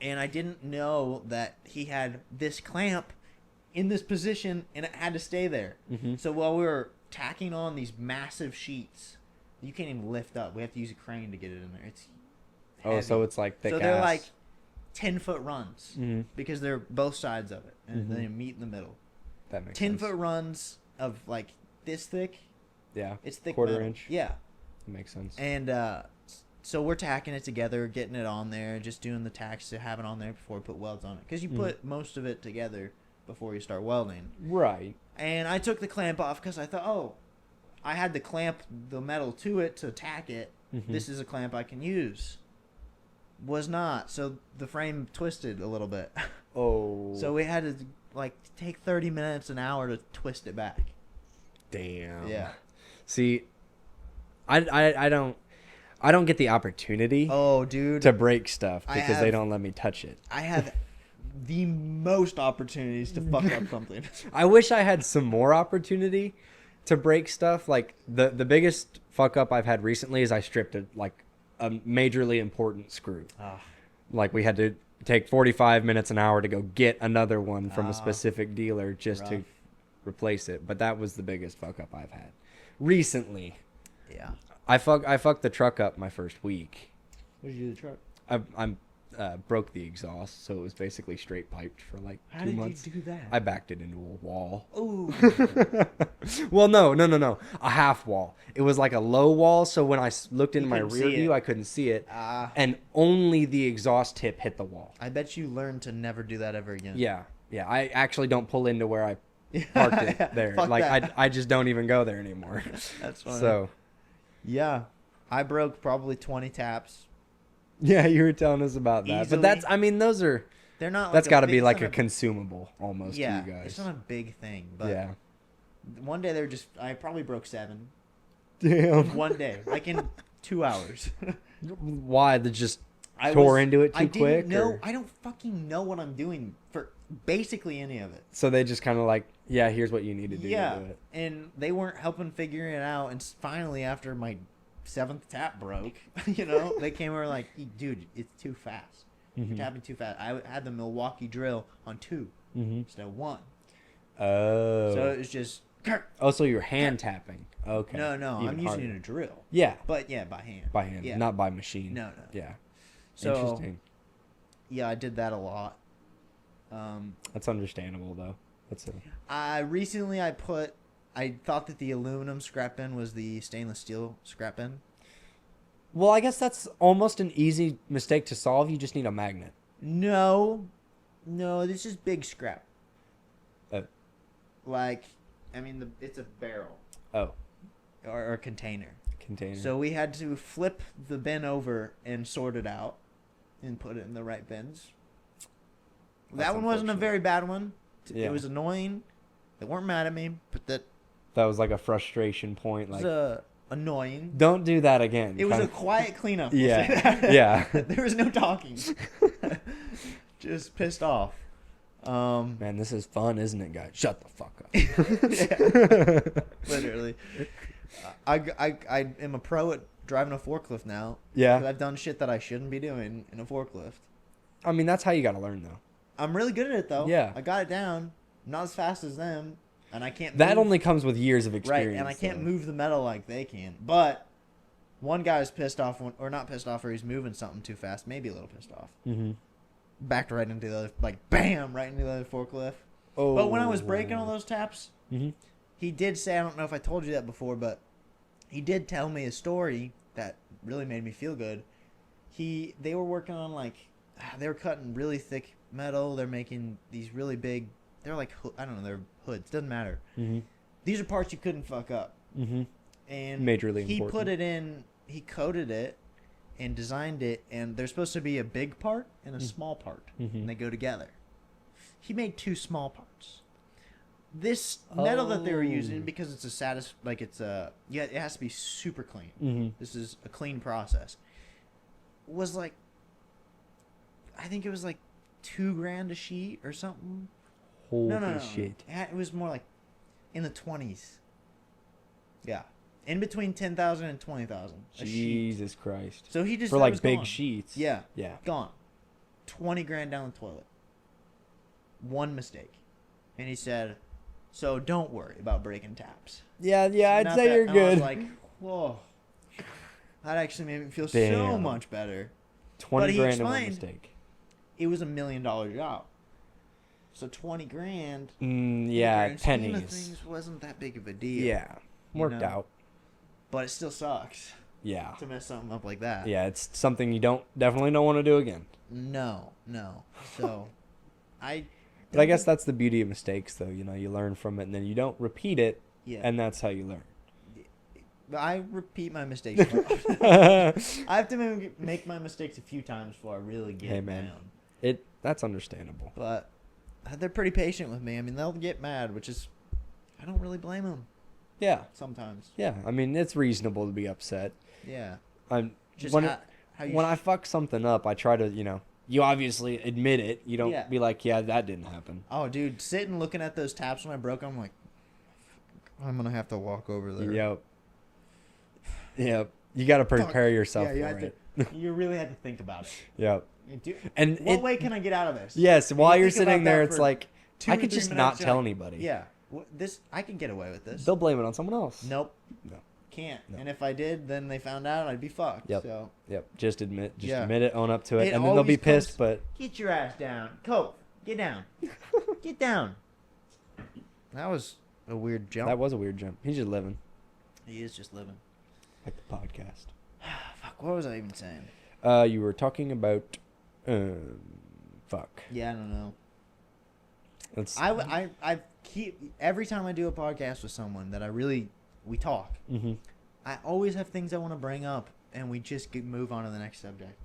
and I didn't know that he had this clamp in this position, and it had to stay there. Mm-hmm. So while we were tacking on these massive sheets, you can't even lift up. We have to use a crane to get it in there. It's heavy. Oh, so it's like thick So they're ass. like 10-foot runs Mhm. because they're both sides of it, and Mhm. they meet in the middle. That makes sense. 10-foot runs of like this thick. Yeah. It's thick Quarter metal. inch. Yeah. That makes sense. And so we're tacking it together, getting it on there, just doing the tacks to have it on there before we put welds on it. Because you put most of it together before you start welding. Right. And I took the clamp off because I thought, oh, I had to clamp the metal to it to tack it. Mhm. This is a clamp I can use. Was not. So the frame twisted a little bit. Oh. So we had to like take 30 minutes, an hour to twist it back. Damn. Yeah. See, I don't get the opportunity Oh, dude. to break stuff I because they have- don't let me touch it. I have the most opportunities to fuck up something. I wish I had some more opportunity to break stuff. Like the biggest fuck up I've had recently is I stripped a majorly important screw. Ah. Like we had to take 45 minutes an hour to go get another one from Ah. a specific dealer just to Rough. replace it. But that was the biggest fuck up I've had recently. Yeah. I fucked the truck up my first week. What did you do to the truck? I broke the exhaust, so it was basically straight piped for like How 2 did months. you do that? I backed it into a wall. Ooh. Well, no, a half wall. It was like a low wall, so when I looked into You my couldn't rear see view, it. I couldn't see it, Ah. and only the exhaust tip hit the wall. I bet you learned to never do that ever again. Yeah. I actually don't pull into where I parked it there. Fuck Like that. I just don't even go there anymore. That's funny. So yeah, I broke probably 20 taps. yeah, you were telling us about that, Easily. but I mean, those are They're not. That's like got to big- be it's like not a consumable almost yeah. to you It's guys. not a big thing, but Yeah. one day they're just. I probably broke 7 Damn. one day, like in 2 hours. Why? They just I tore into it too I quick? Didn't know. or- I don't fucking know what I'm doing for basically any of it. So they just kind of like, yeah, here's what you need to do Yeah, to do it. and they weren't helping figuring it out. And finally, after my 7th tap broke, they came over like, dude, it's too fast. You're Mhm. tapping too fast. I had the Milwaukee drill on 2 Mhm. instead of 1. Oh. So it was just. Oh, so you're hand tapping. Okay. No, Even I'm using harder. a drill. Yeah. But yeah, by hand. By hand, Yeah. not by machine. No. Yeah. So Interesting. yeah, I did that a lot. That's understandable though. That's a I thought that the aluminum scrap bin was the stainless steel scrap bin. Well, I guess that's almost an easy mistake to solve. You just need a magnet. No, this is big scrap. Oh. Like, I mean, it's a barrel Oh, or a container. container. So we had to flip the bin over and sort it out and put it in the right bins. That's That one wasn't a unfortunate. very bad one. Yeah. It was annoying. They weren't mad at me, but that That was like a frustration point. Like, was annoying. don't do that again. It was kind a of- quiet cleanup. we'll say Yeah. that. Yeah. There was no talking. Just pissed off. Man, this is fun, isn't it, guys? Shut the fuck up. Yeah. Literally. I am a pro at driving a forklift now. 'Cause Yeah. I've done shit that I shouldn't be doing in a forklift. I mean, that's how you got to learn, though. I'm really good at it though. Yeah. I got it down. Not as fast as them, and I can't. That move, only comes with years of right, experience. and I can't though. move the metal like they can. But one guy was pissed off, or not pissed off, or he's moving something too fast. Maybe a little pissed off. Mm-hmm. Backed right into the other, like bam, right into the other forklift. Oh. But when I was breaking all those taps, Mm-hmm. he did say, I don't know if I told you that before, but he did tell me a story that really made me feel good. They were working on they were cutting really thick metal. They're making these really big, they're like, I don't know, they're hoods. Doesn't matter. Mm-hmm. These are parts you couldn't fuck up. Mm-hmm. And Majorly he important. put it in, he coded it and designed it, and there's supposed to be a big part and a small part, Mhm. and they go together. He made 2 small parts. This metal that they were using, Oh. because it's it has to be super clean. Mm-hmm. This is a clean process. Was like, I think it was like $2,000 a sheet or something. Holy No. shit. It was more like in the 20s. Yeah, in between 10,000 and 20,000 a sheet. Jesus Christ. So he just For that like was big gone. sheets. Yeah, Yeah. gone. 20 grand down the toilet. One mistake, and he said, "So don't worry about breaking taps." Yeah, I'd Not say that- you're and I good. was like, whoa, that actually made me feel so Damn. much better. 20 but he grand in one explained- mistake. It was $1 million job, so 20 grand. Yeah, in the grand scheme of pennies. things wasn't that big of a deal. Yeah, worked know? out. but it still sucks Yeah. to mess something up like that. Yeah, it's something you definitely don't want to do again. No. So, But I guess that's the beauty of mistakes, though. You learn from it, and then you don't repeat it, yeah. and that's how you learn. But I repeat my mistakes. I have to make my mistakes a few times before I really get Hey, man. down. That's understandable. But they're pretty patient with me. I mean, they'll get mad, which is, I don't really blame them Yeah, sometimes. yeah. I mean, it's reasonable to be upset. Yeah. I'm Just when how you when I fuck something up, I try to you obviously admit it. You don't Yeah. be like, yeah, that didn't happen. Oh, dude, sitting looking at those taps when I broke them, I'm like, I'm gonna have to walk over there. Yep. Yep. You got to prepare yourself Yeah, you for had it. to. You really had to think about it. Yep. Dude, And what way can I get out of this? Yes, And while you you're think about sitting that there, it's for like 2 I to could 3 just minutes, not you're tell like, anybody. Yeah, this I can get away with this. They'll blame it on someone else. Nope. No. Can't. No. And if I did, then they found out, I'd be fucked. Yep. So Yep. Just admit Yeah. it, own up to it, It and then they'll be always comes- pissed. But get your ass down, Cope. Get down. Get down. That was a weird jump. that was a weird jump. He's just living He is just living. like the podcast. Fuck. What was I even saying? You were talking about, fuck. Yeah, I don't know. Let's. I keep every time I do a podcast with someone that we talk. Mm-hmm. I always have things I want to bring up, and we just move on to the next subject.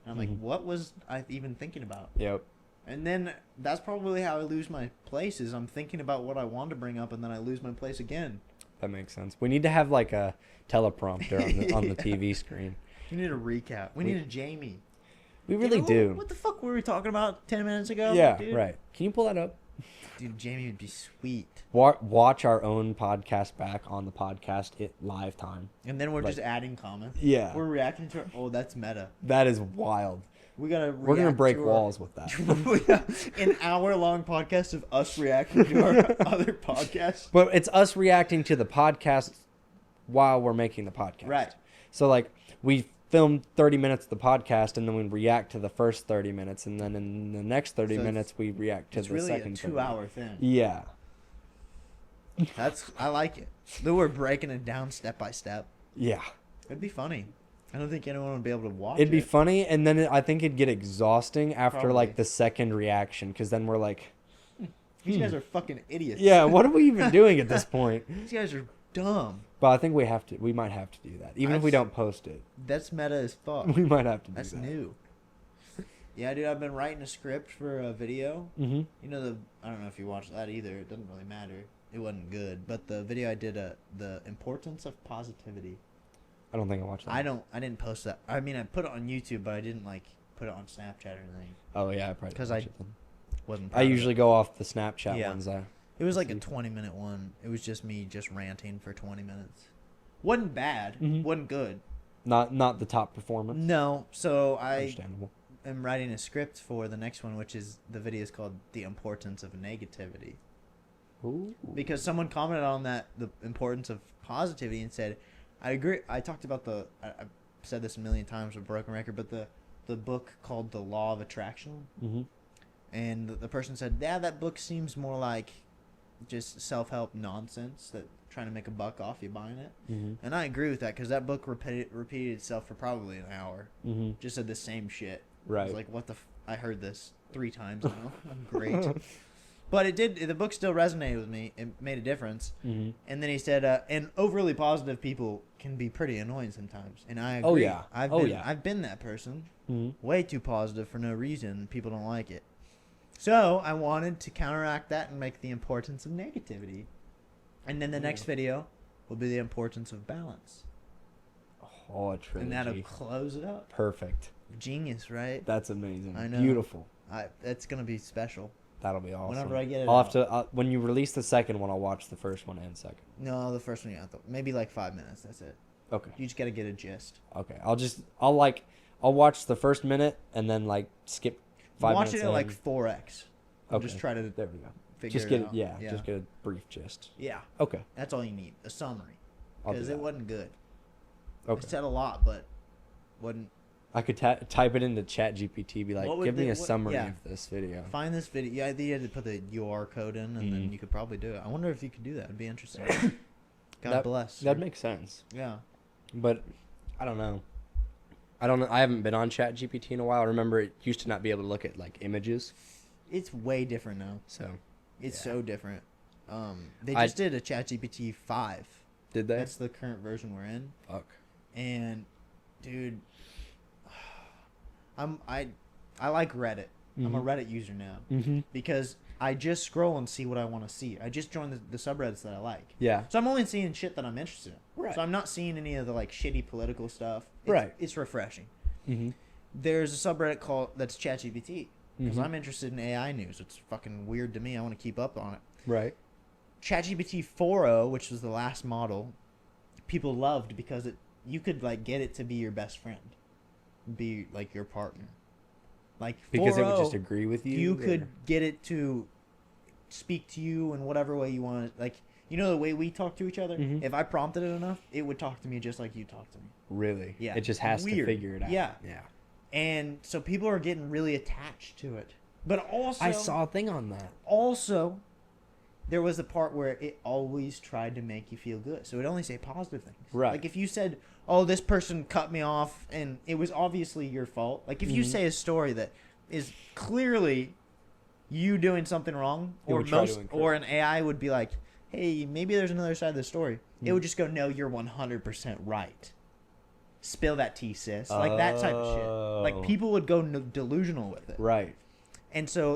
And I'm like, Mhm. what was I even thinking about? Yep. And then that's probably how I lose my place. Is I'm thinking about what I want to bring up, and then I lose my place again. That makes sense. We need to have like a teleprompter on the TV screen. We need a recap. We need a Jamie. We really do. What the fuck were we talking about 10 minutes ago? Yeah, dude? right. Can you pull that up? Dude, Jamie would be sweet. Watch our own podcast back on the podcast live time. And then we're Like- just adding comments. Yeah. We're reacting to it. Oh, that's meta. That is wild. We're gonna break walls with that. An hour-long podcast of us reacting to our other podcasts. But it's us reacting to the podcast while we're making the podcast. Right. So like we film 30 minutes of the podcast and then we react to the first 30 minutes and then in the next 30 So minutes we react to It's the really second a 30. 2-hour thing. Yeah. I like it. Though we're breaking it down step by step. Yeah. It'd be funny. I don't think anyone would be able to watch It'd be it. funny and then I think it'd get exhausting after Probably. like the second reaction because then we're like, These guys are fucking idiots. yeah, what are we even doing at this point? These guys are dumb. But I think we might have to do that. Even if we don't post it. That's meta as fuck. We might have to do That's that. new. Yeah, dude, I've been writing a script for a video. Mm-hmm. You know, I don't know if you watched that either. It doesn't really matter. It wasn't good. But the video I did, the importance of positivity. I don't think I watched that. I didn't post that. I mean, I put it on YouTube, but I didn't, like, put it on Snapchat or anything. Oh yeah, I probably 'Cause didn't watch I it then. Wasn't I proud of usually it. go off the Snapchat Yeah. ones. It was like a see. 20-minute one. It was just me just ranting for 20 minutes. Wasn't bad. Mhm. Wasn't good. Not the top performance. No. So I Understandable. am writing a script for the next one, which is the video is called "The Importance of Negativity," Ooh. because someone commented on that the importance of positivity and said, "I agree." I talked about I've said this a million times with Broken Record, but the book called "The Law of Attraction," Mm-hmm. and the person said, "Yeah, that book seems more like just self-help nonsense that trying to make a buck off you buying it." Mm-hmm. And I agree with that because that book repeated itself for probably an hour. Mm-hmm. Just said the same shit. I Right. was like, what the I heard this 3 times now. I'm great. But it did. The book still resonated with me. It made a difference. Mm-hmm. And then he said, and overly positive people can be pretty annoying sometimes. And I agree. Oh, yeah. I've been that person. Mm-hmm. Way too positive for no reason. People don't like it. So I wanted to counteract that and make the importance of negativity. And then the next video will be the importance of balance. Oh, a trilogy. And that'll close it up. Perfect. Genius, right? That's amazing. I know. Beautiful. That's gonna be special. That'll be awesome. Whenever I get it I'll have out. to when you release the second one, I'll watch the first one and second. No, the first one you have to maybe like 5 minutes. That's it. Okay. You just gotta get a gist. Okay. I'll watch the first minute and then like skip 5 Watch minutes. it at like in. 4x. And Okay. Just try to There we go. figure Just it get out. it. Just get a brief gist. Yeah. Okay. That's all you need. A summary. I'll do Because that. it wasn't good. Okay. It said a lot, but wasn't. I could type it into ChatGPT, be like, What would give me they- a summary yeah. of this video. Find this video. Yeah, you had to put the UR code in, and then Mhm. you could probably do it. I wonder if you could do that. It'd be interesting. God That- bless. That'd make sense. Yeah. But I don't know. I haven't been on ChatGPT in a while. I remember it used to not be able to look at like images. It's way different now. So It's Yeah. so different. They I- just did a ChatGPT 5. did they? That's the current version we're in. Fuck. And dude, I like Reddit. I'm a Mhm. Reddit user now Mm-hmm. because I just scroll and see what I want to see. I just joined the subreddits that I like. Yeah. So I'm only seeing shit that I'm interested in. Right. So I'm not seeing any of the like shitty political stuff. It's, Right. It's refreshing. Mm-hmm. There's a subreddit called that's ChatGPT because Mhm. I'm interested in AI news. It's fucking weird to me. I want to keep up on it. Right. ChatGPT 4.0, which was the last model, people loved because you could like get it to be your best friend, be like your partner. Like Because it would 4.0, just agree with you. you or- could get it to speak to you in whatever way you want. Like the way we talk to each other. Mhm. If I prompted it enough, it would talk to me just like you talk to me. really. Yeah. It just has Weird. to figure it out. Yeah. Yeah. And so people are getting really attached to it. But also, I saw a thing on that. Also, there was a part where it always tried to make you feel good. So it only say positive things. Right. Like if you said, "Oh, this person cut me off," and it was obviously your fault. Like if you Mhm. say a story that is clearly you doing something wrong, It or would try to or encourage. an AI would be like, "Hey, maybe there's another side of the story." It Mm. would just go, "No, you're 100% right. Spill that tea, sis." Like that type of shit. Oh. Like people would go delusional with it. Right. And so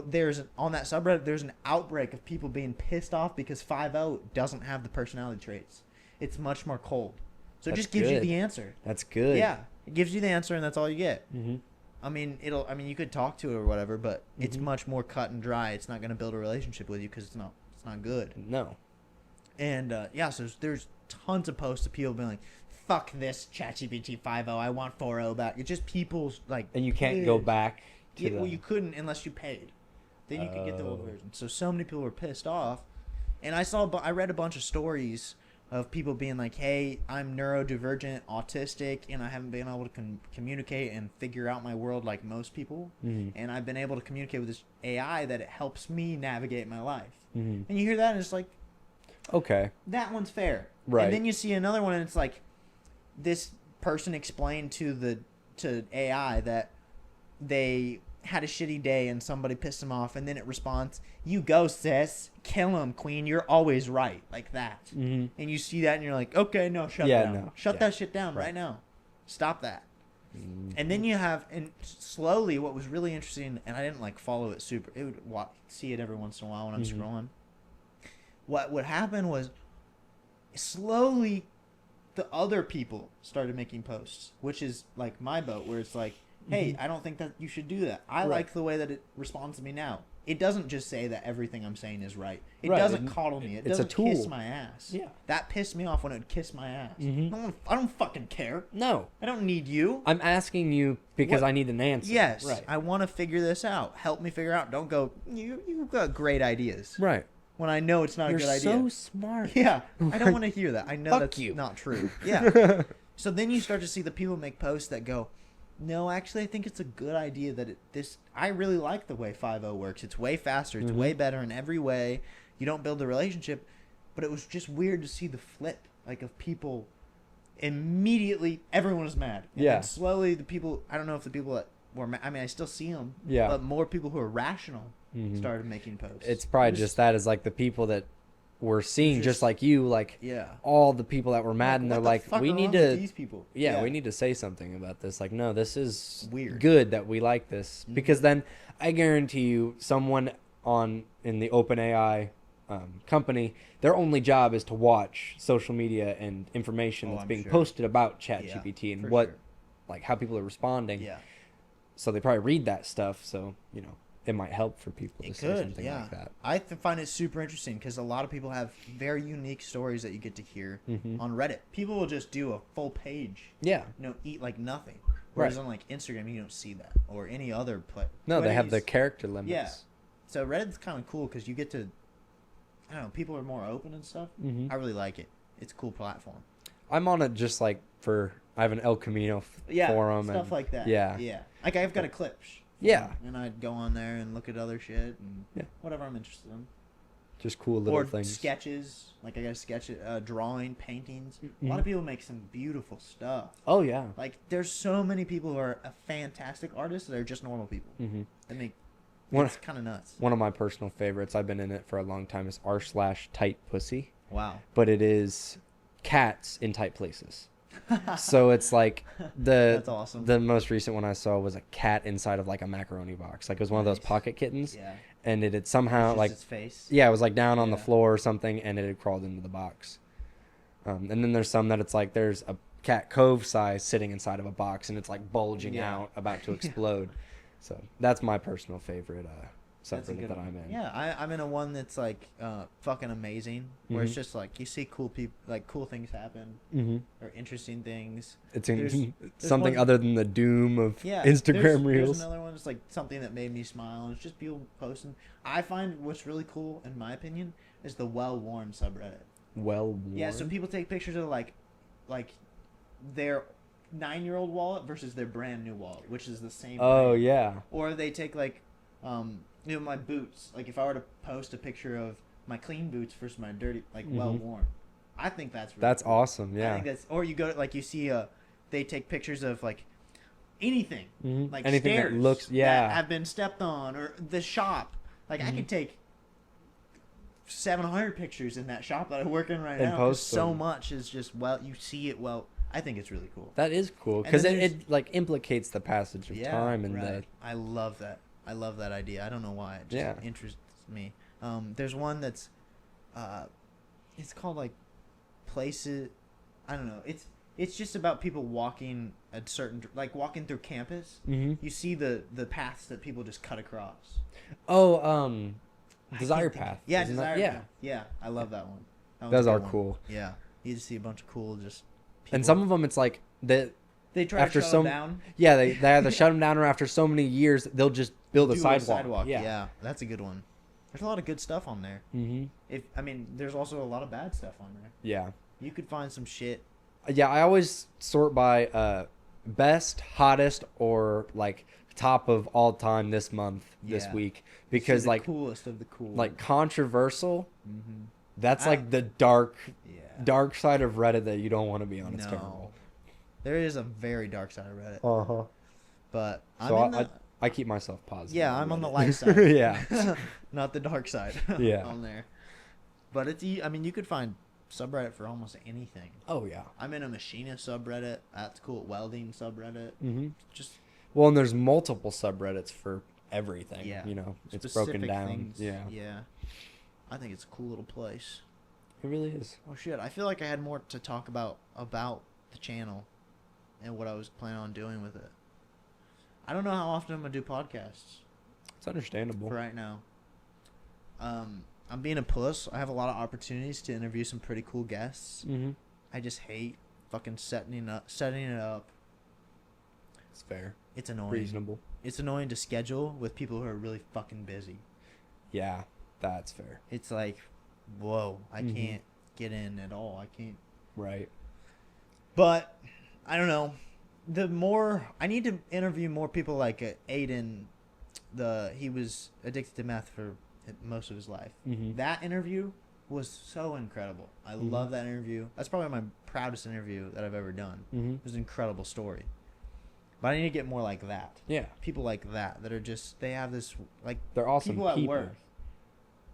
on that subreddit, there's an outbreak of people being pissed off because 5.0 doesn't have the personality traits. It's much more cold. So it That's just gives you good. the answer. That's good. Yeah. It gives you the answer and that's all you get. Mm-hmm. I mean, you could talk to it or whatever, but it's much more cut and dry. It's not going to build a relationship with you because it's not good. No. And so there's tons of posts of people being like, "Fuck this ChatGPT 5.0. I want 4.0 back." It's just people's like. And you can't go back to Yeah, the... well, you couldn't unless you paid. Then you could get the old Oh. version. So many people were pissed off, and I read a bunch of stories of people being like, "Hey, I'm neurodivergent, autistic, and I haven't been able to communicate and figure out my world like most people. Mhm. And I've been able to communicate with this AI that it helps me navigate my life." Mhm. And you hear that, and it's like, Okay. that one's fair. Right. And then you see another one, and it's like, this person explained to AI that they had a shitty day and somebody pissed them off, and then it responds, "You go, sis. Kill him, queen. You're always right." Like that. Mm-hmm. And you see that, and you're like, okay, no, shut Yeah, down. no. Shut Yeah. that shit down Right. right now. Stop that. Mm-hmm. And then you have, and slowly, what was really interesting, and I didn't like follow it super. It would see it every once in a while when I'm Mhm. scrolling. What would happen was, slowly, the other people started making posts, which is like my boat, where it's like, "Hey, I don't think that you should do that. I Right. like the way that it responds to me now. It doesn't just say that everything I'm saying is right. It Right, doesn't and coddle me. It it's a doesn't kiss tool. my ass. Yeah. That pissed me off when it would kiss my ass. Mhm. I don't fucking care. No. I don't need you. I'm asking you because What- I need an answer. Yes, Right. I want to figure this out. Help me figure out. Don't go, you've got great ideas. Right. When I know it's not You're a good so idea. smart. Yeah, I don't want to hear that. I know Fuck that's you. not true. Yeah. So then you start to see the people make posts that go, "No, actually, I think it's a good idea that I really like the way 5.0 works. It's way faster. It's Mhm. way better in every way. You don't build a relationship." But it was just weird to see the flip, like, of people immediately, everyone was mad. And Yeah. then slowly the people, I don't know if the people that were mad, I mean, I still see them. Yeah. But more people who are rational Mhm. started making posts. It's probably It was- just that as like the people that were seeing, just like you, like yeah. all the people that were mad, and What they're the like, fuck we are need wrong with to, these people. yeah, we need to say something about this. Like, no, this is Weird. good that we like this, Mhm. because then I guarantee you, someone in the OpenAI company, their only job is to watch social media and information Oh, that's I'm being sure. posted about Yeah, ChatGPT and for what, sure. like, how people are responding. Yeah. So they probably read that stuff. So it might help for people to It say could, something yeah. like that. I find it super interesting because a lot of people have very unique stories that you get to hear Mhm. on Reddit. People will just do a full page, Yeah. eat like nothing. Whereas Right. on like Instagram, you don't see that, or any other No, they have the Twitter's- character limits. Yeah. So Reddit's kind of cool because you get to, I don't know, people are more open and stuff. Mhm. I really like it. It's a cool platform. I'm on it just like I have an El Camino forum stuff and like that. Yeah. Yeah. Like I've got a Clips. Yeah. And I'd go on there and look at other shit and Yeah. whatever I'm interested in. just cool little Or things. sketches. Like I got a sketch, drawing, paintings. A Mhm. lot of people make some beautiful stuff. Oh yeah. Like there's so many people who are a fantastic artists that are just normal people. hmm That make One it's kind of nuts. one of my personal favorites, I've been in it for a long time, is r/tight pussy, Wow. but it is cats in tight places. So it's like That's awesome. the most recent one I saw was a cat inside of like a macaroni box. Like it was one of those Nice. pocket kittens, Yeah. and it had somehow Just like its face. yeah, it was like down on the Yeah. floor or something, and it had crawled into the box. And then there's some that it's like there's a cat cove size sitting inside of a box, and it's like bulging Yeah. out, about to explode. So that's my personal favorite That's a subreddit good that one. I'm in. Yeah, I'm in a one that's like fucking amazing, where it's Mhm. just like you see cool people, like cool things happen hmm or interesting things. It's There's- something one- other than the doom of Yeah, Instagram there's reels. another one that's like something that made me smile, and it's just people posting. I find what's really cool, in my opinion, is the well-worn subreddit. Well worn. Yeah, so people take pictures of like their 9-year-old wallet versus their brand new wallet, which is the same. Oh brand. yeah. Or they take like, my boots. Like if I were to post a picture of my clean boots versus my dirty, like Mhm. well-worn, I think that's really That's cool. awesome. I Yeah. think that's, or you go like you see they take pictures of like anything, Mhm. like Anything stairs that looks that yeah. have been stepped on, or the shop. Like I Mhm. could take 700 pictures in that shop that I work in right And now. 'Cause post so them. much is just you see it well. I think it's really cool. That is cool And because then it there's- like implicates the passage of time and right. I love that. I love that idea. I don't know why. It just interests me. There's one that's, it's called like places. I don't know. It's just about people walking at certain, like walking through campus. Mm-hmm. You see the paths that people just cut across. Oh, I Desire can't think- Path. Yeah, Isn't Desire that- Path. Yeah, I love that one. That Those one's a are good one. cool. Yeah, you just see a bunch of cool just. And people. some of them, it's like that. They try after to shut some- them down. Yeah, they either shut them down, or after so many years, they'll just build a Do sidewalk. Yeah, that's a good one. There's a lot of good stuff on there. Mm-hmm. There's also a lot of bad stuff on there. Yeah. You could find some shit. Yeah, I always sort by best, hottest, or like top of all time this month, this Yeah. week, because the like coolest of the cool. like controversial. Mm-hmm. That's like the dark side of Reddit that you don't want to be on. It's terrible. There is a very dark side of Reddit. Uh-huh. But So I keep myself positive. Yeah, on I'm on the Reddit. light side. Yeah. Not the dark side. Yeah. On there. But it's you could find subreddit for almost anything. Oh yeah. I'm in a machinist subreddit. That's cool. Welding subreddit. Mm-hmm. Just Well, and there's multiple subreddits for everything. Yeah. You know, it's specific broken down. things. Yeah. Yeah. I think it's a cool little place. It really is. Oh shit! I feel like I had more to talk about the channel, and what I was planning on doing with it. I don't know how often I'm gonna do podcasts It's understandable. for right now. I'm being a puss. I have a lot of opportunities to interview some pretty cool guests. Mm-hmm. I just hate fucking setting it up. It's fair. It's annoying. Reasonable. It's annoying to schedule with people who are really fucking busy. Yeah, that's fair. It's like, whoa, I Mhm. can't get in at all. I can't. Right. But I don't know. The more I need to interview more people like Aiden. He was addicted to meth for most of his life. Mm-hmm. That interview was so incredible. I Mhm. love that interview. That's probably my proudest interview that I've ever done. Mm-hmm. It was an incredible story. But I need to get more like that. Yeah. People like that are just, they have this, like, They're awesome people people. at work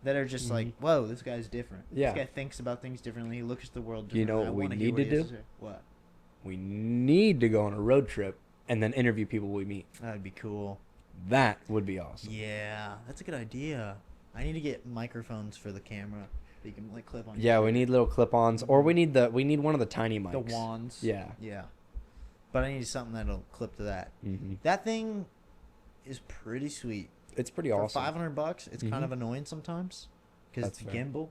that are just Mhm. like, whoa, this guy's different. Yeah. This guy thinks about things differently. He looks at the world You differently. know what I we wanna hear need what to he has do? say. What? We need to go on a road trip and then interview people we meet. That'd be cool. That would be awesome. Yeah, that's a good idea. I need to get microphones for the camera that you can like clip on. Yeah, your we shirt. need little clip-ons, or we need one of the tiny mics. the wands. Yeah. Yeah. But I need something that'll clip to that. Mm-hmm. That thing is pretty sweet. It's pretty For awesome. $500, it's kind Mhm. of annoying sometimes because it's a That's fair. gimbal.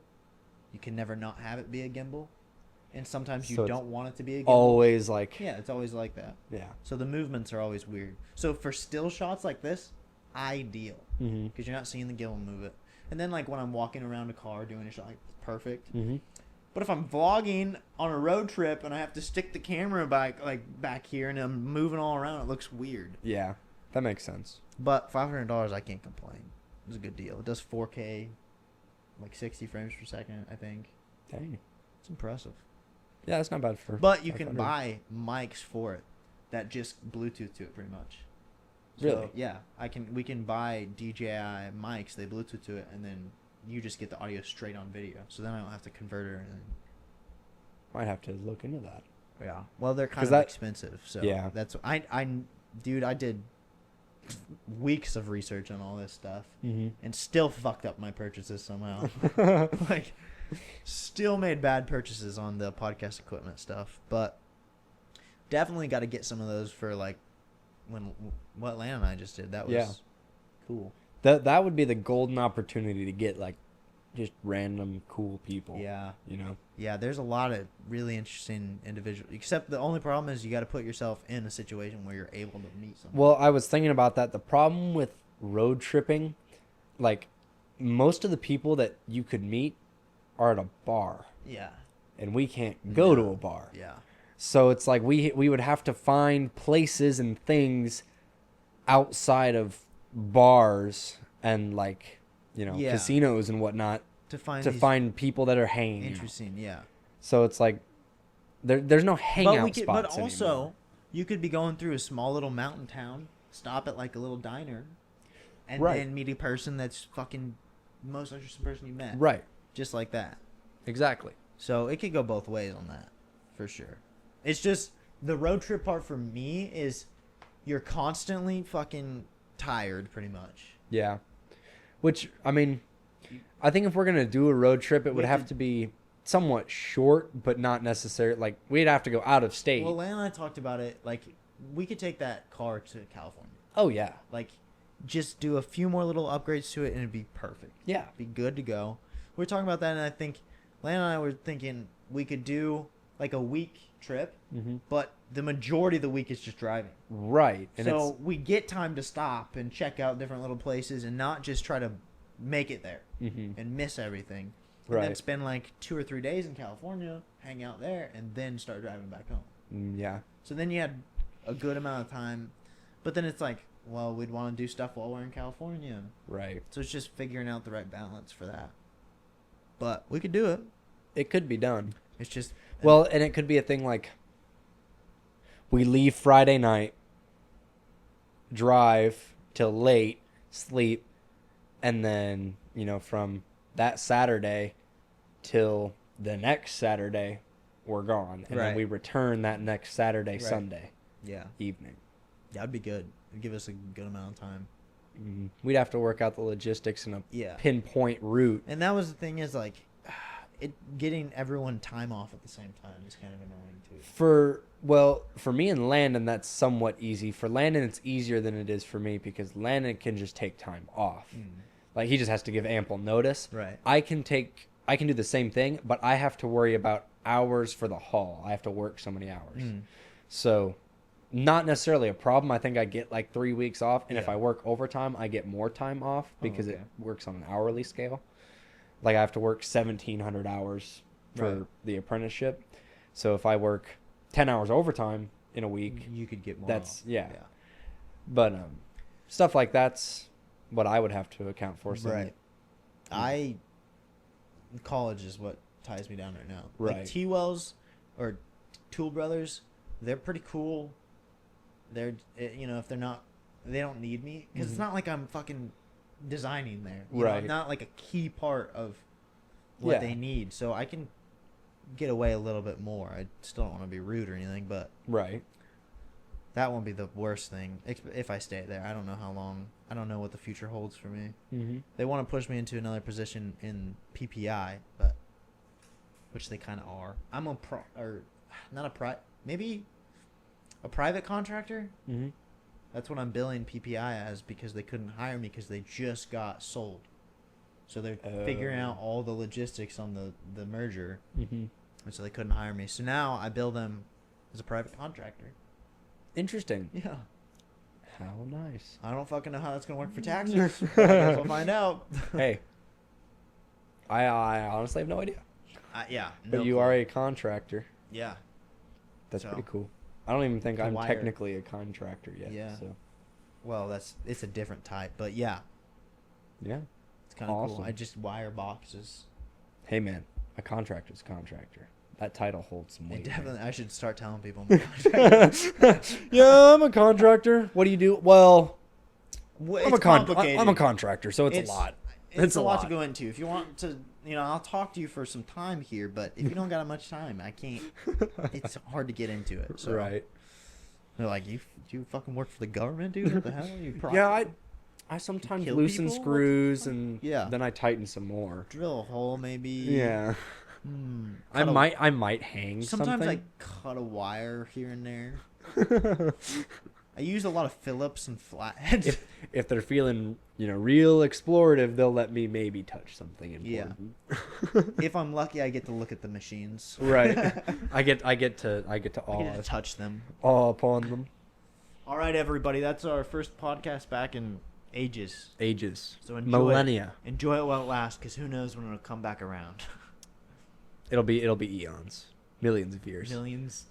You can never not have it be a gimbal, and sometimes you So it's don't want it to be a gimbal. Always like. Yeah, it's always like that. Yeah. So the movements are always weird. So for still shots like this, ideal Mm-hmm. because you're not seeing the gimbal move it. And then like when I'm walking around a car doing a shot, like, it's perfect. Mm-hmm. But if I'm vlogging on a road trip and I have to stick the camera back here and I'm moving all around, it looks weird. Yeah, that makes sense. But $500, I can't complain. It was a good deal. It does 4K, like 60 frames per second, I think. Dang. It's impressive. Yeah, that's not bad for. But you can 500. buy mics for it that just Bluetooth to it, pretty much. So, Really? yeah, we can buy DJI mics. They Bluetooth to it, and then you just get the audio straight on video. So then I don't have to convert it or anything. Might have to look into that. Yeah. Well, they're 'Cause kind of that- expensive. So Yeah. that's dude, I did weeks of research on all this stuff Mm-hmm. and still fucked up my purchases somehow. Like, still made bad purchases on the podcast equipment stuff, but definitely got to get some of those for like what Lan and I just did. That was Yeah. cool. That would be the golden opportunity to get like just random cool people. Yeah. You know. Yeah, there's a lot of really interesting individuals. Except the only problem is you got to put yourself in a situation where you're able to meet someone. Well, I was thinking about that. The problem with road tripping, like most of the people that you could meet are at a bar, Yeah. and we can't go to No. a bar. Yeah. So it's like we would have to find places and things outside of bars and like, you know, Yeah. casinos and whatnot To find to these find people that are hanging out. interesting, yeah. So it's like there's no hangout But spots also, anymore. you could be going through a small little mountain town, stop at like a little diner, and Right. then meet a person that's fucking the most interesting person you met. Right. Just like that. Exactly. So it could go both ways on that, for sure. It's just the road trip part for me is you're constantly fucking tired pretty much. Yeah. Which, I mean, I think if we're going to do a road trip, it would We have could- to be somewhat short, but not necessarily. Like, we'd have to go out of state. Well, Lana and I talked about it. Like, we could take that car to California. Oh, yeah. Like, just do a few more little upgrades to it, and it'd be perfect. Yeah. Be good to go. We were talking about that, and I think Lana and I were thinking we could do like a week trip, Mm-hmm. but the majority of the week is just driving. Right. And So we get time to stop and check out different little places, and not just try to make it there mm-hmm. and miss everything. And then Right. spend like 2 or 3 days in California, hang out there, and then start driving back home. Yeah. So then you had a good amount of time, but then it's like, well, we'd want to do stuff while we're in California. Right. So it's just figuring out the right balance for that. But we could do it. It could be done. It's just Well, and it could be a thing like we leave Friday night, drive till late, sleep, and then, from that Saturday till the next Saturday, we're gone. And then Right. we return that next Saturday, Right. Sunday yeah, evening. that'd be good. It'd give us a good amount of time. Mhm. We'd have to work out the logistics in a Yeah, pinpoint route. and that was the thing is like, it getting everyone time off at the same time is kind of annoying too. For me and Landon, that's somewhat easy. For Landon, it's easier than it is for me because Landon can just take time off. Like, he just has to give ample notice. Right. I can do the same thing, but I have to worry about hours for the haul. I have to work so many hours. So, not necessarily a problem. I think I get like 3 weeks off, and if Yeah. I work overtime, I get more time off because okay. it works on an hourly scale. Like, I have to work 1,700 hours for Right. the apprenticeship. So if I work 10 hours overtime in a week, You could get more. that's off. yeah. But stuff like that's what I would have to account for. So Right. College is what ties me down right now. Right. Like T-Wells or Tool Brothers, they're pretty cool. They're, if they're not, they don't need me because it's Mhm. not like I'm fucking designing there. You know, Right. I'm not like a key part of what Yeah. they need, so I can get away a little bit more. I still don't want to be rude or anything, but Right. that won't be the worst thing if I stay there. I don't know how long. I don't know what the future holds for me. Mm-hmm. They want to push me into another position in PPI, but which they kind of are. I'm maybe a private contractor. Mm-hmm. That's what I'm billing PPI as because they couldn't hire me because they just got sold. So they're figuring out all the logistics on the merger, Mm-hmm. and so they couldn't hire me. So now I bill them as a private contractor. Interesting. Yeah. How nice. I don't fucking know how that's gonna work for taxes. But I guess we'll find out. Hey, I honestly have no idea. Yeah. But no you clue. are a contractor. Yeah. That's So, pretty cool. I don't even think to I'm wire- technically a contractor yet. Yeah. So Well, it's a different type, but yeah, yeah. it's kind of cool. Awesome. I just wire boxes. Hey man, a contractor's a contractor. That title holds some It weight. definitely, I should start telling people I'm a contractor. Yeah, I'm a contractor. What do you do? Well, Well, I'm it's complicated. I'm a contractor, so it's a lot. It's a lot to go into. If you want to, I'll talk to you for some time here, but if you don't got much time, I can't. It's hard to get into it. So Right. they're like, you fucking work for the government, dude? What the hell? Yeah, I sometimes kill loosen people? What the screws fuck? and Yeah. then I tighten some more. drill a hole maybe. Yeah. Hmm. I might hang Sometimes something. I cut a wire here and there. I use a lot of Phillips and flatheads. if they're feeling, real explorative, they'll let me maybe touch something important. If I'm lucky, I get to look at the machines. Right. I get to I get to awe touch them. upon them. All right, everybody. That's our first podcast back in ages. Ages. So enjoy Millennia. It. Enjoy it while it lasts, because who knows when it'll come back around. It'll be eons. Millions of years. Millions.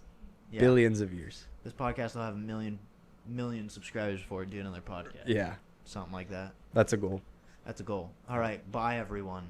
Yeah. Billions of years. This podcast will have a million subscribers before we do another podcast. Yeah. Something like that. That's a goal. That's a goal. All right. Bye, everyone.